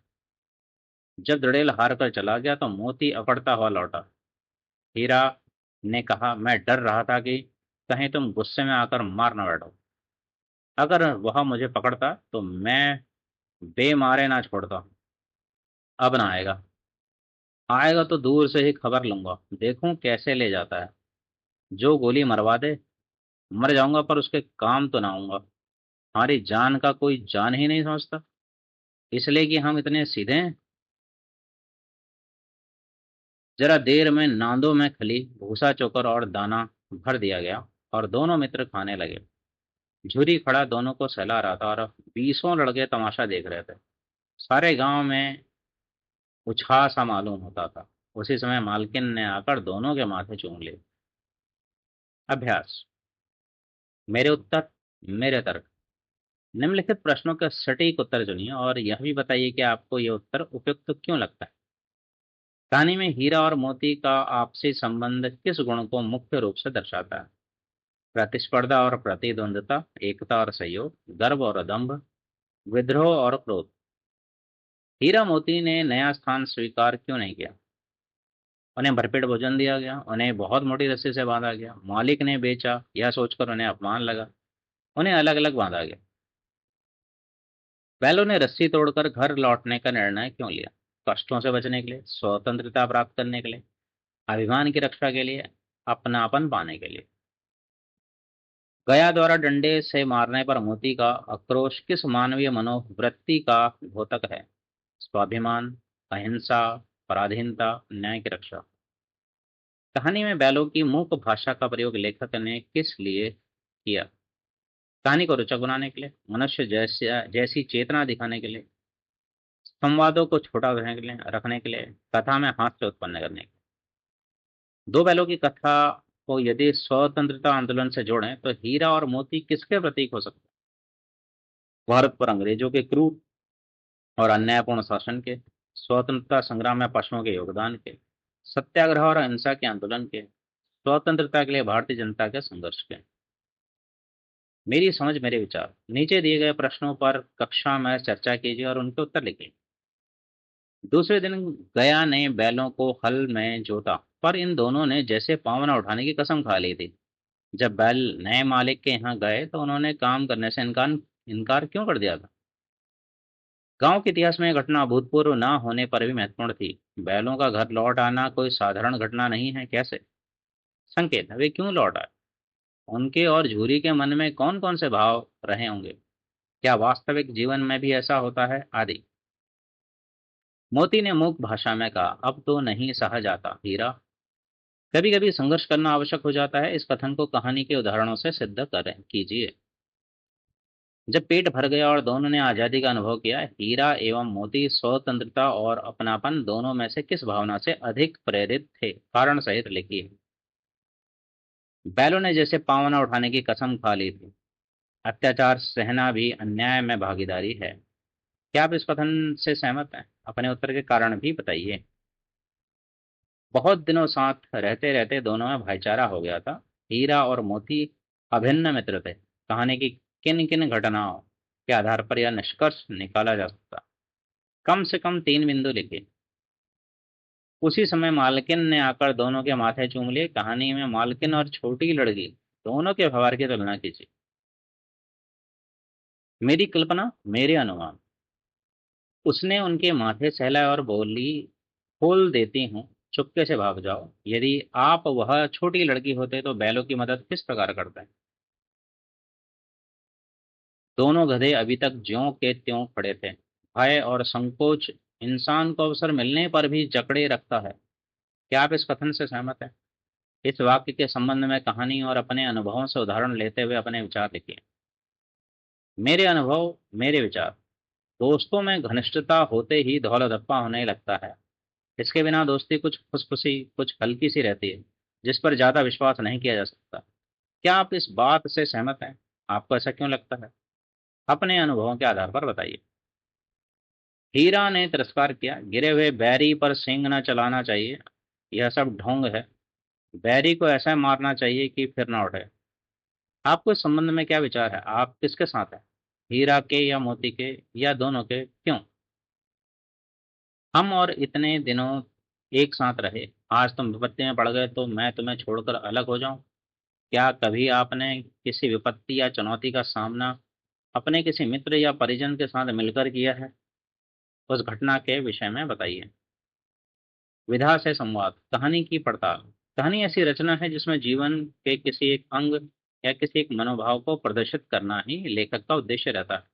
जब धड़ेल हार कर चला गया तो मोती अकड़ता हुआ लौटा। हीरा ने कहा, मैं डर रहा था कि कहीं तुम गुस्से में आकर मार न बैठो। अगर वह मुझे पकड़ता तो मैं बेमारे ना छोड़ता। अब ना आएगा। आएगा तो दूर से ही खबर लूंगा, देखूं कैसे ले जाता है। जो गोली मरवा दे, मर जाऊंगा, पर उसके काम तो ना आऊंगा। हमारी जान का कोई जान ही नहीं समझता, इसलिए कि हम इतने सीधे हैं। जरा देर में नांदों में खली, भूसा चोकर और दाना भर दिया गया, और दोनों मित्र खाने लगे। झुरी खड़ा दोनों को सहला रहा था, और 20 लड़के तमाशा देख रहे थे। सारे गांव में उछाह सा मालूम होता था। उसी समय मालकिन ने आकर दोनों के माथे चूम लिए। अभ्यास। मेरे उत्तर, मेरे तर्क। निम्नलिखित प्रश्नों का सटीक उत्तर चुनिए और यह भी बताइए कि आपको यह उत्तर उपयुक्त क्यों लगता है। कहानी में हीरा और मोती का आपसी संबंध किस गुण को मुख्य रूप से दर्शाता है? प्रतिस्पर्धा और प्रतिद्वंद्विता, एकता और सहयोग, गर्व और दंभ, विद्रोह और क्रोध। हीरा मोती ने नया स्थान स्वीकार क्यों नहीं किया? उन्हें भरपेट भोजन दिया गया, उन्हें बहुत मोटी रस्सी से बांधा गया, मालिक ने बेचा, यह सोचकर उन्हें अपमान लगा, उन्हें अलग अलग बांधा गया। बैलों ने रस्सी तोड़कर घर लौटने का निर्णय क्यों लिया? कष्टों से बचने के लिए, स्वतंत्रता प्राप्त करने के लिए, अभिमान की रक्षा के लिए, अपनापन पाने के लिए। गया द्वारा डंडे से मारने पर मोती का आक्रोश किस मानवीय मनोवृत्ति का द्योतक है? स्वाभिमान, अहिंसा, पराधीनता, न्याय की रक्षा। कहानी में बैलों की मूक भाषा का प्रयोग लेखक ने किस लिए किया? कहानी को रोचक बनाने के लिए, मनुष्य जैसी चेतना दिखाने के लिए, संवादों को छोटा रखने के लिए, कथा में हास्य उत्पन्न करने के लिए। दो बैलों की कथा को यदि स्वतंत्रता आंदोलन से जोड़ें तो हीरा और मोती किसके प्रतीक हो सकते हैं? भारत पर अंग्रेजों के क्रूर और अन्यायपूर्ण शासन के, स्वतंत्रता संग्राम में पशुओं के योगदान के, सत्याग्रह और अहिंसा के आंदोलन के, स्वतंत्रता के लिए भारतीय जनता के संघर्ष के। मेरी समझ, मेरे विचार। नीचे दिए गए प्रश्नों पर कक्षा में चर्चा कीजिए और उनके उत्तर लिखिए। दूसरे दिन गया ने बैलों को हल में जोता, पर इन दोनों ने जैसे पाँव न उठाने की कसम खा ली थी। जब बैल नए मालिक के यहाँ गए तो उन्होंने काम करने से इनकार इनकार क्यों कर दिया था? गांव के इतिहास में यह घटना अभूतपूर्व न होने पर भी महत्वपूर्ण थी। बैलों का घर लौट आना कोई साधारण घटना नहीं है। कैसे? संकेत, वे क्यों लौट आए? उनके और झूरी के मन में कौन कौन से भाव रहे होंगे? क्या वास्तविक जीवन में भी ऐसा होता है, आदि। मोती ने मूक भाषा में कहा, अब तो नहीं सहा जाता हीरा। कभी कभी संघर्ष करना आवश्यक हो जाता है। इस कथन को कहानी के उदाहरणों से सिद्ध करें कीजिए। जब पेट भर गया और दोनों ने आजादी का अनुभव किया, हीरा एवं मोती स्वतंत्रता और अपनापन दोनों में से किस भावना से अधिक प्रेरित थे? कारण सहित लिखिए। बैलों ने जैसे पाँव न उठाने की कसम खा ली थी। अत्याचार सहना भी अन्याय में भागीदारी है। क्या आप इस कथन से सहमत हैं? अपने उत्तर के कारण भी बताइए। बहुत दिनों साथ रहते रहते दोनों में भाईचारा हो गया था। हीरा और मोती अभिन्न मित्र थे। कहानी की किन किन घटनाओं के आधार पर यह निष्कर्ष निकाला जा सकता? कम से कम 3 बिंदु लिखे। उसी समय मालकिन ने आकर दोनों के माथे चूम लिए। कहानी में मालकिन और छोटी लड़की दोनों के व्यवहार की तुलना कीजिए। मेरी कल्पना, मेरे अनुमान। उसने उनके माथे सहलाए और बोली, खोल देती हूँ, चुपके से भाग जाओ। यदि आप वह छोटी लड़की होते तो बैलों की मदद किस प्रकार करते? दोनों गधे अभी तक ज्यों के त्यों खड़े थे। भय और संकोच इंसान को अवसर मिलने पर भी जकड़े रखता है। क्या आप इस कथन से सहमत हैं? इस वाक्य के संबंध में कहानी और अपने अनुभवों से उदाहरण लेते हुए अपने विचार लिखिए। मेरे अनुभव, मेरे विचार। दोस्तों में घनिष्ठता होते ही धौला धप्पा होने लगता है। इसके बिना दोस्ती कुछ खुशफुसी, कुछ हल्की सी रहती है, जिस पर ज्यादा विश्वास नहीं किया जा सकता। क्या आप इस बात से सहमत हैं? आपको ऐसा क्यों लगता है? अपने अनुभवों के आधार पर बताइए। हीरा ने तिरस्कार किया। गिरे हुए बैरी पर सींग न चलाना चाहिए, यह सब ढोंग है। बैरी को ऐसा मारना चाहिए कि फिर ना उठे। आपको इस संबंध में क्या विचार है? आप किसके साथ हैं? हीरा के या मोती के, या दोनों के? क्यों? हम और इतने दिनों एक साथ रहे, आज तुम विपत्ति में पड़ गए तो मैं तुम्हें छोड़कर अलग हो जाऊं? क्या कभी आपने किसी विपत्ति या चुनौती का सामना अपने किसी मित्र या परिजन के साथ मिलकर किया है? उस घटना के विषय में बताइए। विधा से संवाद, कहानी की पड़ताल। कहानी ऐसी रचना है जिसमें जीवन के किसी एक अंग या किसी एक मनोभाव को प्रदर्शित करना ही लेखक का उद्देश्य रहता है।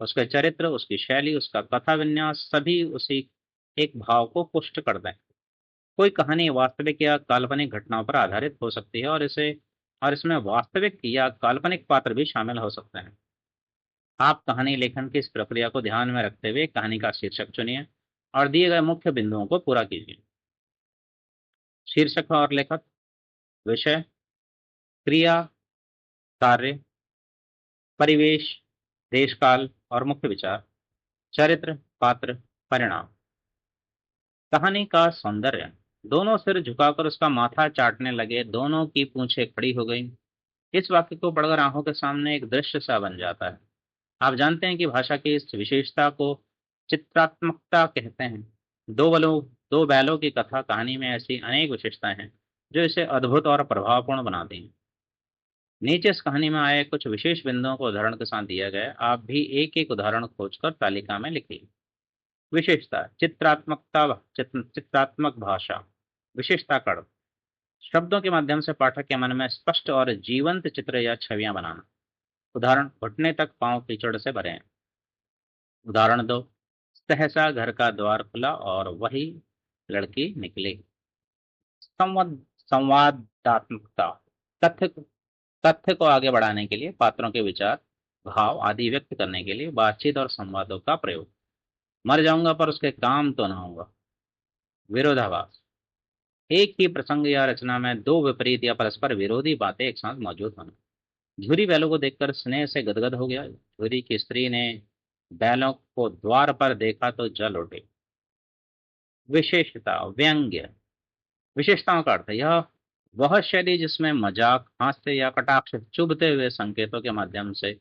उसके चरित्र, उसकी शैली, उसका कथा विन्यास सभी उसी एक भाव को पुष्ट करते हैं। कोई कहानी वास्तविक या काल्पनिक घटनाओं पर आधारित हो सकती है, और इसमें वास्तविक या काल्पनिक पात्र भी शामिल हो सकते हैं। आप कहानी लेखन की इस प्रक्रिया को ध्यान में रखते हुए कहानी का शीर्षक चुनिए और दिए गए मुख्य बिंदुओं को पूरा कीजिए। शीर्षक और लेखक, विषय, क्रिया, कार्य, परिवेश, देशकाल और मुख्य विचार, चरित्र, पात्र, परिणाम। कहानी का सौंदर्य। दोनों सिर झुकाकर उसका माथा चाटने लगे, दोनों की पूंछें खड़ी हो गईं। इस वाक्य को पढ़कर आंखों के सामने एक दृश्य सा बन जाता है। आप जानते हैं कि भाषा की इस विशेषता को चित्रात्मकता कहते हैं। दो बैलों की कथा कहानी में ऐसी अनेक विशेषताएं हैं जो इसे अद्भुत और प्रभावपूर्ण बनाती हैं। नीचे इस कहानी में आए कुछ विशेष बिंदुओं को उदाहरण के साथ दिया गया है। आप भी एक एक उदाहरण खोजकर तालिका में लिखिए। विशेषता, चित्रात्मक भाषा। विशेषता का अर्थ, शब्दों के माध्यम से पाठक के मन में स्पष्ट और जीवंत चित्र या छवियां बनाना। उदाहरण, घुटने तक पांव कीचड़ से भरे हैं। उदाहरण दो, सहसा घर का द्वार खुला और वही लड़की निकली। संवादात्मकता, तथ्य तथ्य को आगे बढ़ाने के लिए, पात्रों के विचार, भाव आदि व्यक्त करने के लिए बातचीत और संवादों का प्रयोग। मर जाऊंगा पर उसके काम तो ना होगा। विरोधाभास, एक ही प्रसंग या रचना में दो विपरीत या परस्पर विरोधी बातें एक साथ मौजूद होना। झूरी बैलों को देखकर स्नेह से गदगद हो गया। झूरी की स्त्री ने बैलों को द्वार पर देखा तो जल उठे। विशेषता, व्यंग्य। विशेषताओं का अर्थ है, यह वह शैली जिसमें मजाक, हास्य या कटाक्ष चुभते हुए संकेतों के माध्यम से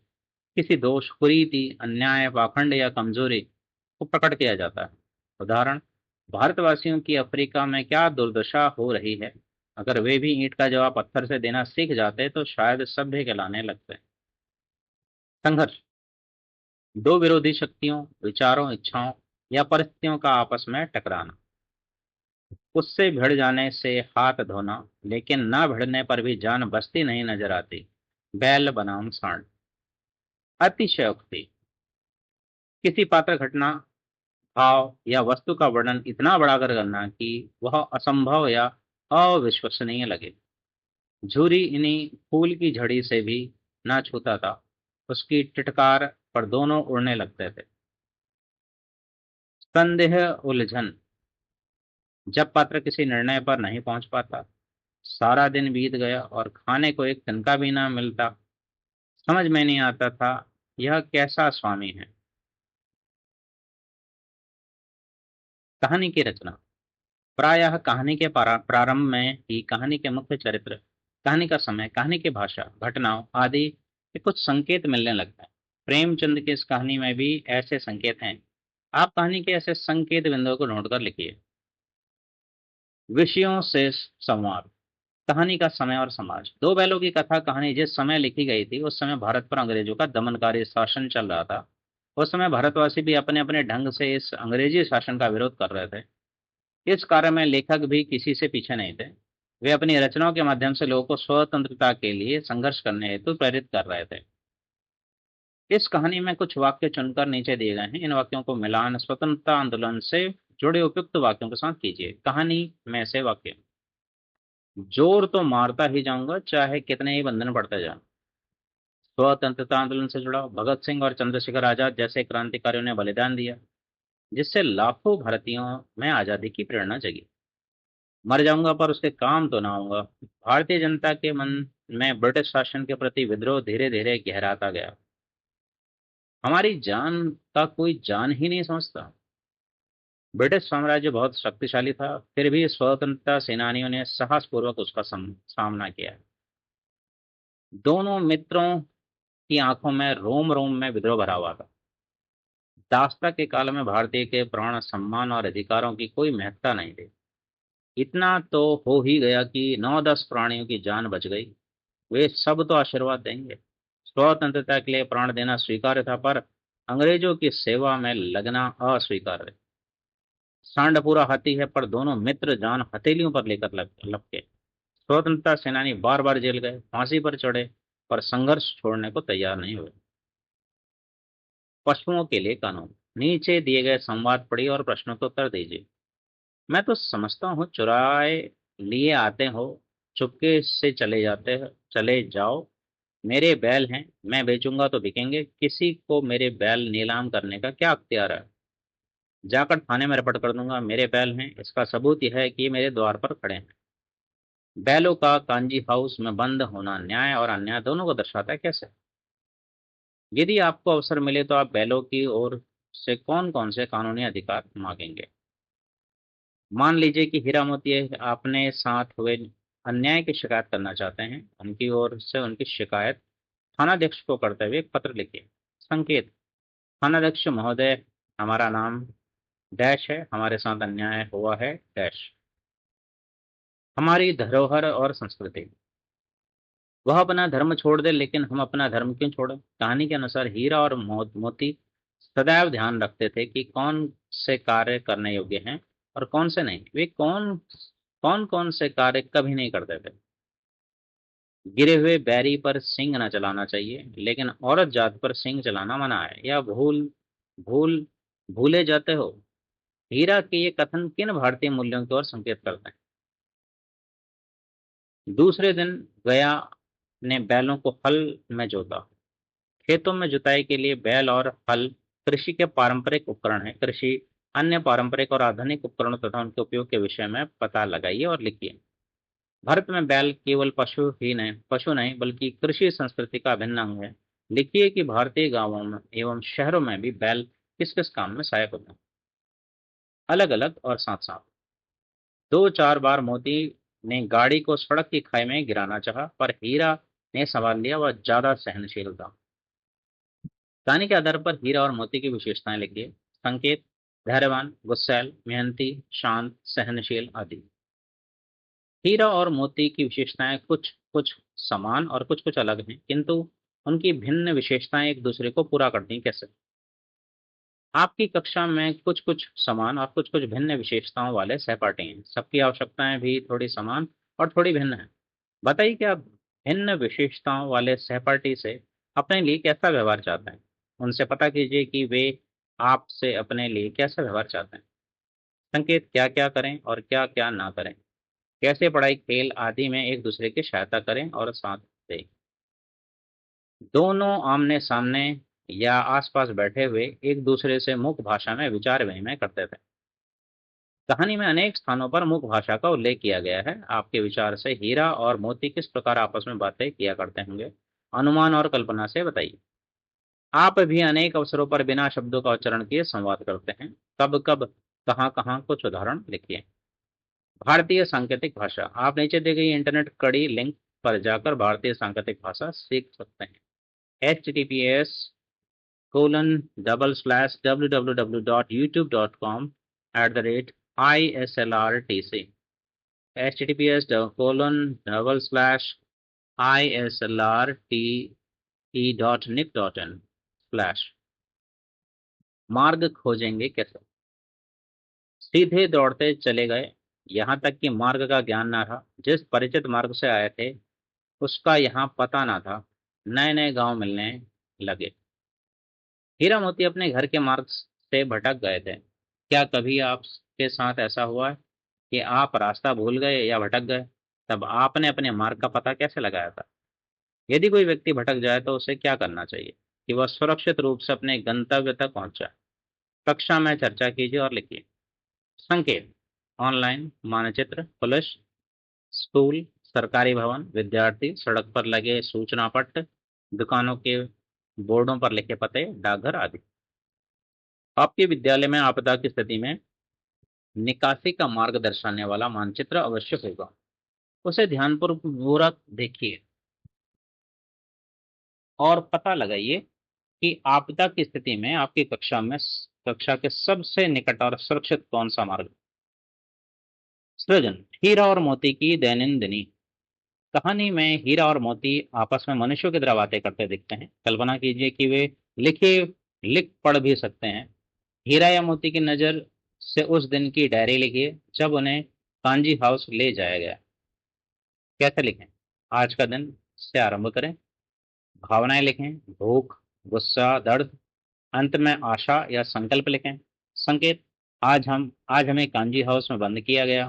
किसी दोष, कुरीति, अन्याय, पाखंड या कमजोरी को प्रकट किया जाता है। उदाहरण, भारतवासियों की अफ्रीका में क्या दुर्दशा हो रही है। अगर वे भी ईंट का जवाब पत्थर से देना सीख जाते तो शायद सभ्य कहलाने लगते। संघर्ष, दो विरोधी शक्तियों, विचारों, इच्छाओं या परिस्थितियों का आपस में टकराना। उससे भिड़ जाने से हाथ धोना, लेकिन न भिड़ने पर भी जान बचती नहीं नजर आती। बैल बनाम सांड। अतिशयोक्ति, किसी पात्र, घटना, भाव या वस्तु का वर्णन इतना बढ़ाकर करना कि वह असंभव या अविश्वसनीय लगे। झूरी इन्हीं फूल की झड़ी से भी ना छूता था, उसकी टिटकार पर दोनों उड़ने लगते थे। संदेह, उलझन, जब पात्र किसी निर्णय पर नहीं पहुंच पाता, सारा दिन बीत गया और खाने को एक तिनका भी ना मिलता, समझ में नहीं आता था यह कैसा स्वामी है। कहानी की रचना, प्रायः कहानी के प्रारंभ में ही कहानी के मुख्य चरित्र, कहानी का समय, कहानी की भाषा, घटनाओं आदि के कुछ संकेत मिलने लगते हैं। प्रेमचंद की इस कहानी में भी ऐसे संकेत हैं। आप कहानी के ऐसे संकेत बिंदुओं को ढूंढकर लिखिए। विषयों से संवाद, कहानी का समय और समाज। दो बैलों की कथा कहानी जिस समय लिखी गई थी उस समय भारत पर अंग्रेजों का दमनकारी शासन चल रहा था। उस समय भारतवासी भी अपने अपने ढंग से इस अंग्रेजी शासन का विरोध कर रहे थे। इस कार्य में लेखक भी किसी से पीछे नहीं थे। वे अपनी रचनाओं के माध्यम से लोगों को स्वतंत्रता के लिए संघर्ष करने हेतु प्रेरित कर रहे थे। इस कहानी में कुछ वाक्य चुनकर नीचे दिए गए हैं। इन वाक्यों को मिलान स्वतंत्रता आंदोलन से जुड़े उपयुक्त वाक्यों के साथ कीजिए। कहानी में से वाक्य। जोर तो मारता ही जाऊंगा चाहे कितने ही बंधन पड़ते जाएं। स्वतंत्रता आंदोलन से जुड़ा। भगत सिंह और चंद्रशेखर आजाद जैसे क्रांतिकारियों ने बलिदान दिया जिससे लाखों भारतीयों में आजादी की प्रेरणा जगी। मर जाऊंगा पर उसके काम तो ना आऊंगा। भारतीय जनता के मन में ब्रिटिश शासन के प्रति विद्रोह धीरे धीरे गहराता गया। हमारी जान का कोई जान ही नहीं समझता। ब्रिटिश साम्राज्य बहुत शक्तिशाली था फिर भी स्वतंत्रता सेनानियों ने साहसपूर्वक उसका सामना किया। दोनों मित्रों की आंखों में रोम रोम में विद्रोह भरा हुआ था। दासता के काल में भारतीय के प्राण सम्मान और अधिकारों की कोई महत्ता नहीं थी। इतना तो हो ही गया कि 9-10 प्राणियों की जान बच गई। वे सब तो आशीर्वाद देंगे। स्वतंत्रता के लिए प्राण देना स्वीकार्य था पर अंग्रेजों की सेवा में लगना अस्वीकार्य। सांड पूरा हाथी है पर दोनों मित्र जान हथेलियों पर लेकर लपके। स्वतंत्रता सेनानी बार बार जेल गए, फांसी पर चढ़े पर संघर्ष छोड़ने को तैयार नहीं हुए। पशुओं के लिए कानून। नीचे दिए गए संवाद पढ़िए और प्रश्नों का उत्तर दीजिए। मैं तो समझता हूँ चुराए लिए आते हो, चुपके से चले जाते हो, चले जाओ। मेरे बैल हैं, मैं बेचूंगा तो बिकेंगे। किसी को मेरे बैल नीलाम करने का क्या अख्तियार है? जाकर थाने में रिपोर्ट कर दूंगा। मेरे बैल हैं, इसका सबूत यह है कि ये मेरे द्वार पर खड़े हैं। बैलों का कांजी हाउस में बंद होना न्याय और अन्याय दोनों को दर्शाता है। कैसे? यदि आपको अवसर मिले तो आप बैलों की ओर से कौन कौन से कानूनी अधिकार मांगेंगे? मान लीजिए कि हीरा मोती अपने साथ हुए अन्याय की शिकायत करना चाहते हैं। उनकी ओर से उनकी शिकायत थानाध्यक्ष को करते हुए एक पत्र लिखिए। संकेत। थानाध्यक्ष महोदय, हमारा नाम डैश है, हमारे साथ अन्याय हुआ है डैश। हमारी धरोहर और संस्कृति। वह अपना धर्म छोड़ दे लेकिन हम अपना धर्म क्यों छोड़े? कहानी के अनुसार हीरा और मोती सदैव ध्यान रखते थे कि कौन से कार्य करने योग्य हैं और कौन से नहीं। वे कौन कौन कौन से कार्य कभी नहीं करते थे। गिरे हुए बैरी पर सिंग न चलाना चाहिए लेकिन औरत जात पर सिंग चलाना मना है। या भूल भूल भूले जाते हो। हीरा के ये कथन किन भारतीय मूल्यों की ओर संकेत करते हैं? दूसरे दिन गया ने बैलों को हल में जोता। खेतों में जुताई के लिए बैल और हल कृषि के पारंपरिक उपकरण हैं। कृषि अन्य पारंपरिक और आधुनिक उपकरणों तथा उनके उपयोग के विषय में पता लगाइए और लिखिए। भारत में बैल केवल पशु नहीं बल्कि कृषि संस्कृति का अभिन्न अंग है। लिखिए कि भारतीय गांवों में एवं शहरों में भी बैल किस किस काम में सहायक होते हैं। अलग अलग और साथ साथ। 2-4 बार मोती ने गाड़ी को सड़क की खाई में गिराना चाहा पर हीरा ने संभाल लिया। वह ज्यादा सहनशील था। कहानी के आधार पर हीरा और मोती की विशेषताएं लिखिए। संकेत। धैर्यवान, गुस्सैल, मेहनती, शांत, सहनशील आदि। हीरा और मोती की विशेषताएं कुछ कुछ समान और कुछ कुछ अलग हैं किंतु उनकी भिन्न विशेषताएं एक दूसरे को पूरा करती हैं। कैसे? आपकी कक्षा में कुछ कुछ समान और कुछ कुछ भिन्न विशेषताओं वाले सहपाठी हैं। सबकी आवश्यकताएं भी थोड़ी समान और थोड़ी भिन्न हैं। बताइए कि आप भिन्न विशेषताओं वाले सहपाठी से अपने लिए कैसा व्यवहार चाहते हैं। उनसे पता कीजिए कि वे आपसे अपने लिए कैसा व्यवहार चाहते हैं। संकेत। क्या क्या करें और क्या क्या ना करें। कैसे पढ़ाई, खेल आदि में एक दूसरे की सहायता करें और साथ दें। दोनों आमने सामने या आसपास बैठे हुए एक दूसरे से मुख भाषा में विचार विनिमय करते थे। कहानी में अनेक स्थानों पर मुख भाषा का उल्लेख किया गया है। आपके विचार से हीरा और मोती किस प्रकार आपस में बातें किया करते होंगे? अनुमान और कल्पना से बताइए। आप भी अनेक अवसरों पर बिना शब्दों का उच्चारण किए संवाद करते हैं। कब कब, कहाँ कहाँ, कुछ उदाहरण लिखिए। भारतीय सांकेतिक भाषा। आप नीचे दी गई इंटरनेट कड़ी लिंक पर जाकर भारतीय सांकेतिक भाषा सीख सकते हैं। https://www.youtube.com/ISLRTC। https://ISLRTE.nic.in/। मार्ग खोजेंगे कैसे? सीधे दौड़ते चले गए यहाँ तक कि मार्ग का ज्ञान न रहा। जिस परिचित मार्ग से आए थे उसका यहाँ पता ना था। नए नए गांव मिलने लगे। हीरा मोती अपने घर के मार्ग से भटक गए थे। क्या कभी आपके साथ ऐसा हुआ है कि आप रास्ता भूल गए या भटक गए? तब आपने अपने मार्ग का पता कैसे लगाया था? यदि कोई व्यक्ति भटक जाए तो उसे क्या करना चाहिए कि वह सुरक्षित रूप से अपने गंतव्य तक पहुंच जाए? कक्षा में चर्चा कीजिए और लिखिए। संकेत: ऑनलाइन मानचित्र, पुलिस, स्कूल, सरकारी भवन, विद्यार्थी, सड़क पर लगे सूचना पट्ट, दुकानों के बोर्डों पर लिखे पते, डाकघर आदि। आपके विद्यालय में आपदा की स्थिति में निकासी का मार्ग दर्शाने वाला मानचित्र अवश्य होगा। उसे ध्यानपूर्वक देखिए और पता लगाइए कि आपदा की स्थिति में आपकी कक्षा के सबसे निकट और सुरक्षित कौन सा मार्ग है। सृजन: हीरा और मोती की दैनंदिनी। कहानी में हीरा और मोती आपस में मनुष्यों की तरह बातें करते दिखते हैं। कल्पना कीजिए कि वे लिखे लिख पढ़ भी सकते हैं। हीरा या मोती की नज़र से उस दिन की डायरी लिखिए जब उन्हें कांजी हाउस ले जाया गया। कैसे लिखें? आज का दिन से आरंभ करें। भावनाएं लिखें: भूख, गुस्सा, दर्द। अंत में आशा या संकल्प लिखें। संकेत: आज हमें कांजी हाउस में बंद किया गया।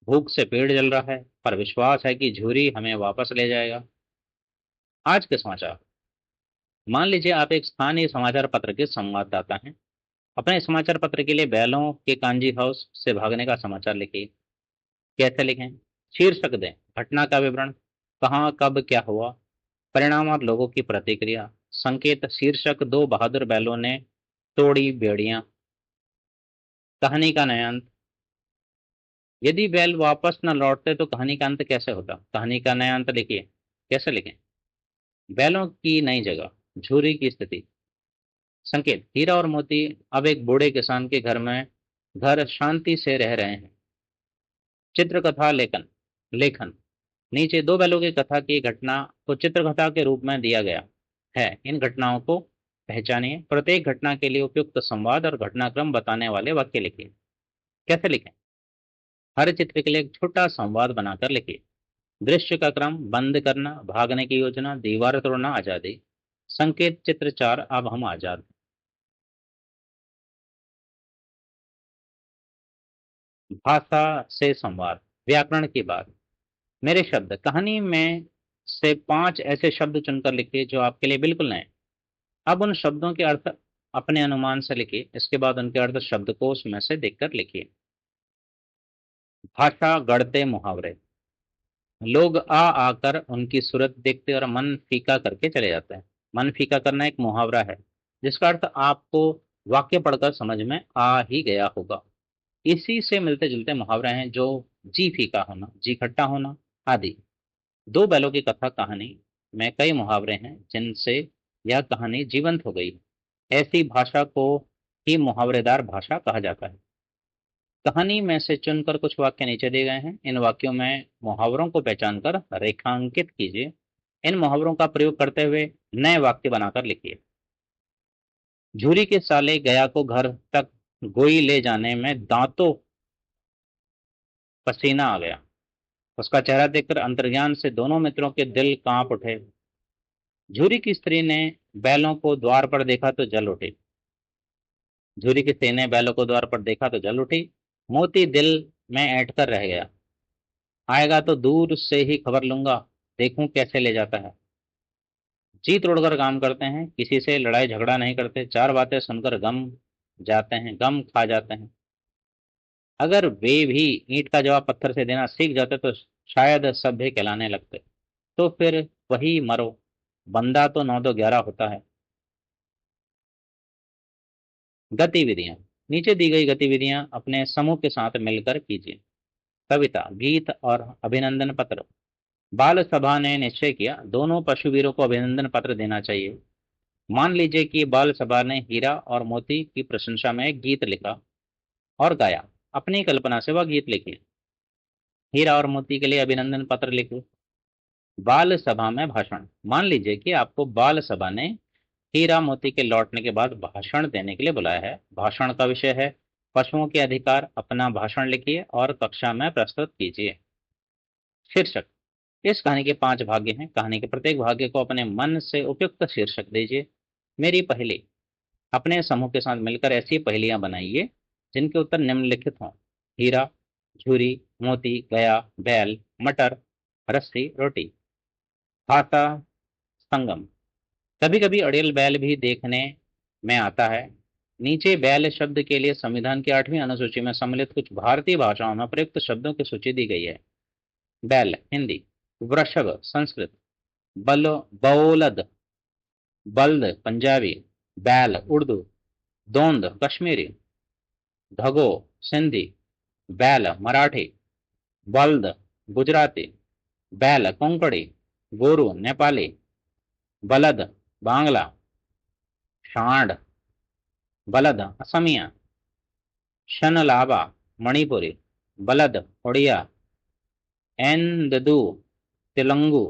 भूख से पेट जल रहा है, पर विश्वास है कि झूरी हमें वापस ले जाएगा। आज के समाचार: मान लीजिए आप एक स्थानीय समाचार पत्र के संवाददाता हैं। अपने समाचार पत्र के लिए बैलों के कांजी हाउस से भागने का समाचार लिखिए। कैसे लिखें? शीर्षक दें: घटना का विवरण, कहाँ कब क्या हुआ, परिणाम और लोगों की प्रतिक्रिया। संकेत: शीर्षक: दो बहादुर बैलों ने तोड़ी बेड़ियां। कहानी का नया अंत: यदि बैल वापस न लौटते तो कहानी का अंत कैसे होता? कहानी का नया अंत लिखिए। कैसे लिखें? बैलों की नई जगह, झूरी की स्थिति। संकेत: हीरा और मोती अब एक बूढ़े किसान के घर शांति से रह रहे हैं। चित्रकथा लेखन लेखन नीचे दो बैलों की कथा की घटना को चित्रकथा के रूप में दिया गया है। इन घटनाओं को पहचानिए। प्रत्येक घटना के लिए उपयुक्त संवाद और घटनाक्रम बताने वाले वाक्य लिखिए। कैसे लिखें? हर चित्र के लिए एक छोटा संवाद बनाकर लिखिए। दृश्य का क्रम: बंद करना, भागने की योजना, दीवार तोड़ना, आजादी। संकेत: चित्र 4, अब हम आजाद। भाषा से संवाद, व्याकरण की बात। मेरे शब्द: कहानी में से 5 ऐसे शब्द चुनकर लिखिए जो आपके लिए बिल्कुल नए। अब उन शब्दों के अर्थ अपने अनुमान से लिखिए। इसके बाद उनके अर्थ शब्दकोश में से देखकर लिखिए। भाषा गढ़ते मुहावरे: लोग आ आकर उनकी सूरत देखते और मन फीका करके चले जाते हैं। मन फीका करना एक मुहावरा है जिसका अर्थ आपको वाक्य पढ़कर समझ में आ ही गया होगा। इसी से मिलते जुलते मुहावरे हैं जो जी फीका होना, जी खट्टा होना आदि। दो बैलों की कथा कहानी में कई मुहावरे हैं जिनसे यह कहानी जीवंत हो गई। ऐसी भाषा को ही मुहावरेदार भाषा कहा जाता है। कहानी में से चुनकर कुछ वाक्य नीचे दिए गए हैं। इन वाक्यों में मुहावरों को पहचानकर रेखांकित कीजिए। इन मुहावरों का प्रयोग करते हुए नए वाक्य बनाकर लिखिए। झूरी के साले गया को घर तक गोई ले जाने में दांतों पसीना आ गया। उसका चेहरा देखकर अंतर्ज्ञान से दोनों मित्रों के दिल कांप उठे। झूरी की स्त्री ने बैलों को द्वार पर देखा तो जल उठी। झूरी की स्त्री ने बैलों को द्वार पर देखा तो जल उठी। मोती दिल में ऐंठ कर रह गया। आएगा तो दूर से ही खबर लूंगा, देखूं कैसे ले जाता है। जी तोड़कर काम करते हैं, किसी से लड़ाई झगड़ा नहीं करते, चार बातें सुनकर गम खा जाते हैं। अगर वे भी ईंट का जवाब पत्थर से देना सीख जाते तो शायद सभ्य कहलाने लगते। तो फिर वही मरो, बंदा तो 9 2 11 होता है। गतिविधियां: नीचे दी गई गतिविधियां अपने समूह के साथ मिलकर कीजिए। कविता, गीत और अभिनंदन पत्र। बाल सभा ने निश्चय किया दोनों पशुवीरों को अभिनंदन पत्र देना चाहिए। मान लीजिए कि बाल सभा ने हीरा और मोती की प्रशंसा में एक गीत लिखा और गाया। अपनी कल्पना से वह गीत लिखिए। हीरा और मोती के लिए अभिनंदन पत्र लिखिए। बाल सभा में भाषण: मान लीजिए कि आपको बाल सभा ने हीरा मोती के लौटने के बाद भाषण देने के लिए बुलाया है। भाषण का विषय है पशुओं के अधिकार। अपना भाषण लिखिए और कक्षा में प्रस्तुत कीजिए। शीर्षक: इस कहानी के 5 भाग्य हैं। कहानी के प्रत्येक भाग्य को अपने मन से उपयुक्त शीर्षक दीजिए। मेरी पहेली: अपने समूह के साथ मिलकर ऐसी पहेलियां बनाइए जिनके उत्तर निम्नलिखित हों। हीरा, झूरी, मोती, गया, बैल, मटर, रस्सी, रोटी। भाषा संगम। कभी कभी अड़ियल बैल भी देखने में आता है। नीचे बैल शब्द के लिए संविधान की 8वीं अनुसूची में सम्मिलित कुछ भारतीय भाषाओं में प्रयुक्त शब्दों की सूची दी गई है। बैल हिंदी, वृषभ संस्कृत, बल बौलद बल्द पंजाबी, बैल उर्दू, दोंद कश्मीरी, धगो सिंधी, बैल मराठी, बल्द गुजराती, बैल कोंकणी, गोरू नेपाली, बलद बांग्ला, सांड बलद असमिया, शनलाबा मणिपुरी, बलद उड़िया, एंददू तेलंगु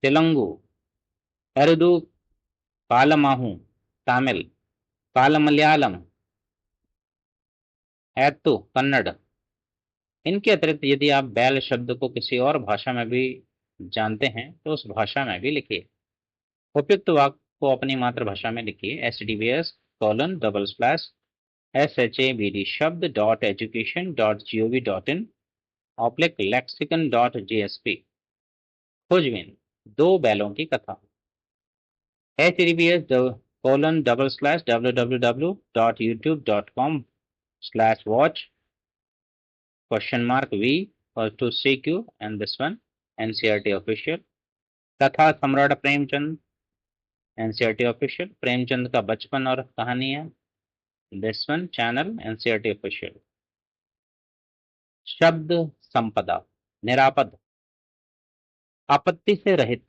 तेलंगु, उर्दू कालमाहू तमिल, कालमलयालम, ऐत्तु कन्नड़। इनके अतिरिक्त यदि आप बैल शब्द को किसी और भाषा में भी जानते हैं तो उस भाषा में भी लिखिए। उपयुक्त वाक्य को अपनी मातृभाषा में लिखिए। https://shabd शब्द .education.gov.in /lexicon.jsp। खोजबीन, दो बैलों की कथा। https://www.youtube.com/watch?v or to CQ and this one NCERT official। कथा सम्राट प्रेमचंद, NCERT ऑफिशियल। प्रेमचंद का बचपन और कहानियां, this one channel NCERT official. शब्द संपदा। निरापद, आपत्ति से रहित,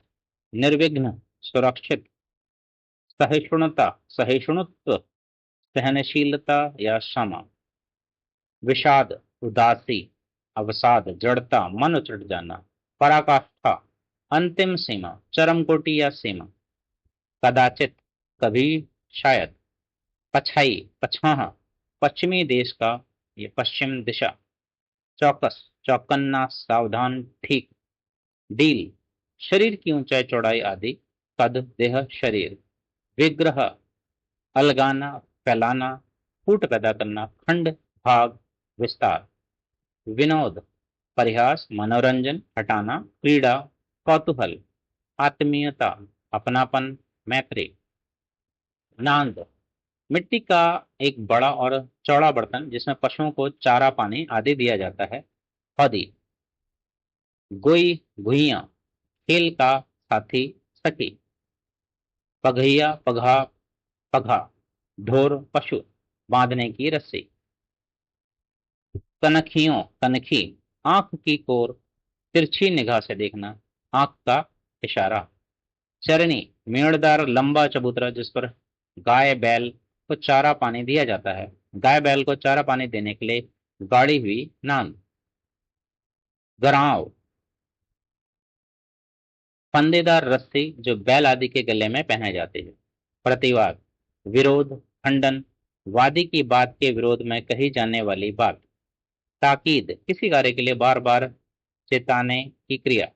निर्विघ्न, सुरक्षित। सहिष्णुता, सहिष्णुत्व, सहनशीलता या क्षमा। विषाद, उदासी, अवसाद, जड़ता, मन उचट जाना। पराकाष्ठा, अंतिम सीमा, चरम कोटि या सीमा। कदाचित, कभी, शायद। पछाई, पछाह, पश्चिमी देश का, ये पश्चिम दिशा। चौकस, चौकन्ना, सावधान, ठीक। डील, शरीर की ऊंचाई चौड़ाई आदि। कद, देह, शरीर। विग्रह, अलगाना, फैलाना, फूट पैदा करना। खंड, भाग, विस्तार। विनोद, परिहास, मनोरंजन, हटाना। क्रीड़ा, कौतूहल। आत्मीयता, अपनापन, मैत्री। नांद, मिट्टी का एक बड़ा और चौड़ा बर्तन जिसमें पशुओं को चारा पानी आदि दिया जाता है। हौदी। गोई, गुइया, खेल का साथी, सखी। पघइया, पघा, पघा, ढोर, पशु, बांधने की रस्सी। कनखियों, कनखी, आंख की कोर, तिरछी निगाह से देखना, आंख का इशारा। चरनी, मेड़दार लंबा चबूतरा जिस पर गाय बैल को चारा पानी दिया जाता है। गाय बैल को चारा पानी देने के लिए गाड़ी हुई नांद। गराव, फंदेदार रस्सी जो बैल आदि के गले में पहने जाती है। प्रतिवाद, विरोध, खंडन, वादी की बात के विरोध में कही जाने वाली बात। ताकीद, किसी कार्य के लिए बार बार चेताने की क्रिया।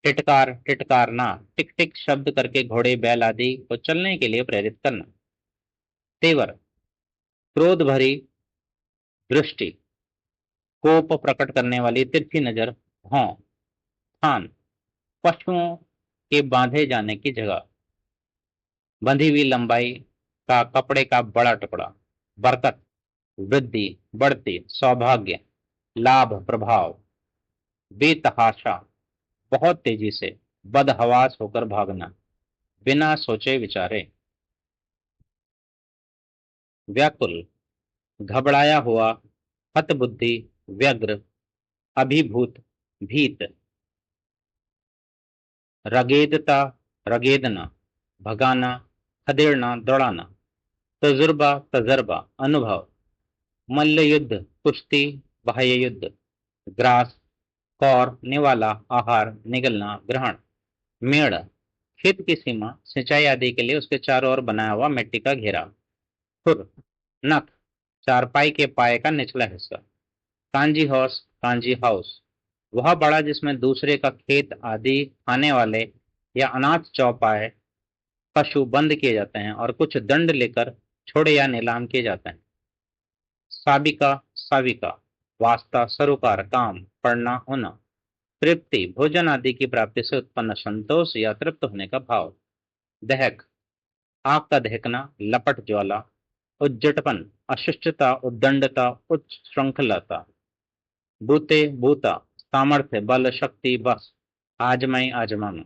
टिटकार, टिटकारना, टिक टिक शब्द करके घोड़े बैल आदि को चलने के लिए प्रेरित करना। तेवर, क्रोध भरी दृष्टि, कोप प्रकट करने वाली तिरछी नजर। भौं, थान, पशुओं के बांधे जाने की जगह। बंधी हुई लंबाई का कपड़े का बड़ा टुकड़ा। बरकत, वृद्धि, बढ़ती, सौभाग्य, लाभ, प्रभाव। बेतहाशा, बहुत तेजी से, बदहवास होकर भागना, बिना सोचे विचारे। व्याकुल, घबराया हुआ, हतबुद्धि, व्यग्र, अभिभूत, भीत। रगेदता, रगेदना, भगाना, खदेड़ना, दौड़ाना। तजुर्बा, तजर्बा, अनुभव। मल्ल युद्ध, कुश्ती, बाह्य युद्ध। ग्रास, कौर, निवाला, आहार, निगलना, ग्रहण। मेड़, खेत की सीमा, सिंचाई आदि के लिए उसके चारों ओर बनाया हुआ मिट्टी का घेरा। खुर, नख, चारपाई के पाए का निचला हिस्सा। कांजी हाउस, कांजी हाउस, वह बड़ा जिसमें दूसरे का खेत आदि खाने वाले या अनाथ चौपाए पशु बंद किए जाते हैं और कुछ दंड लेकर छोड़े या नीलाम किए जाते हैं। साबिका साविका, वास्ता सरोकार, काम, पढ़ना, होना, तृप्ति, भोजन आदि की प्राप्ति से उत्पन्न संतोष या तृप्त होने का भाव। दहक, आग का दहकना, लपट ज्वाला, उज्जटपन, अशिष्टता, उद्दंडता, उच्च श्रृंखलता। बूते बूता, सामर्थ्य, बल, शक्ति, बस, आजमाई, आजमाना।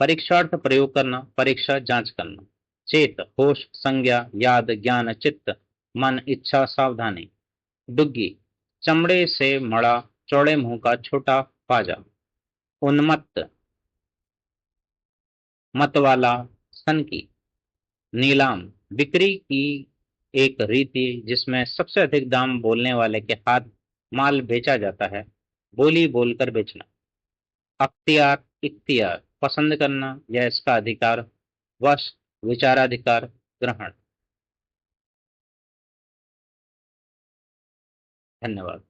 परीक्षार्थ प्रयोग करना, परीक्षा, जांच करना। चेत, होश, संज्ञा, याद, ज्ञान, चित्त, मन, इच्छा, सावधानी। डुग्गी, चमड़े से मड़ा चौड़े मुंह का छोटा पाजा। उन्मत्त, मत वाला, सन की। नीलाम, बिक्री की एक रीति जिसमें सबसे अधिक दाम बोलने वाले के हाथ माल बेचा जाता है, बोली बोलकर बेचना। अख्तियार, इख्तियार, पसंद करना या इसका अधिकार। वश, विचाराधिकार, ग्रहण। धन्यवाद।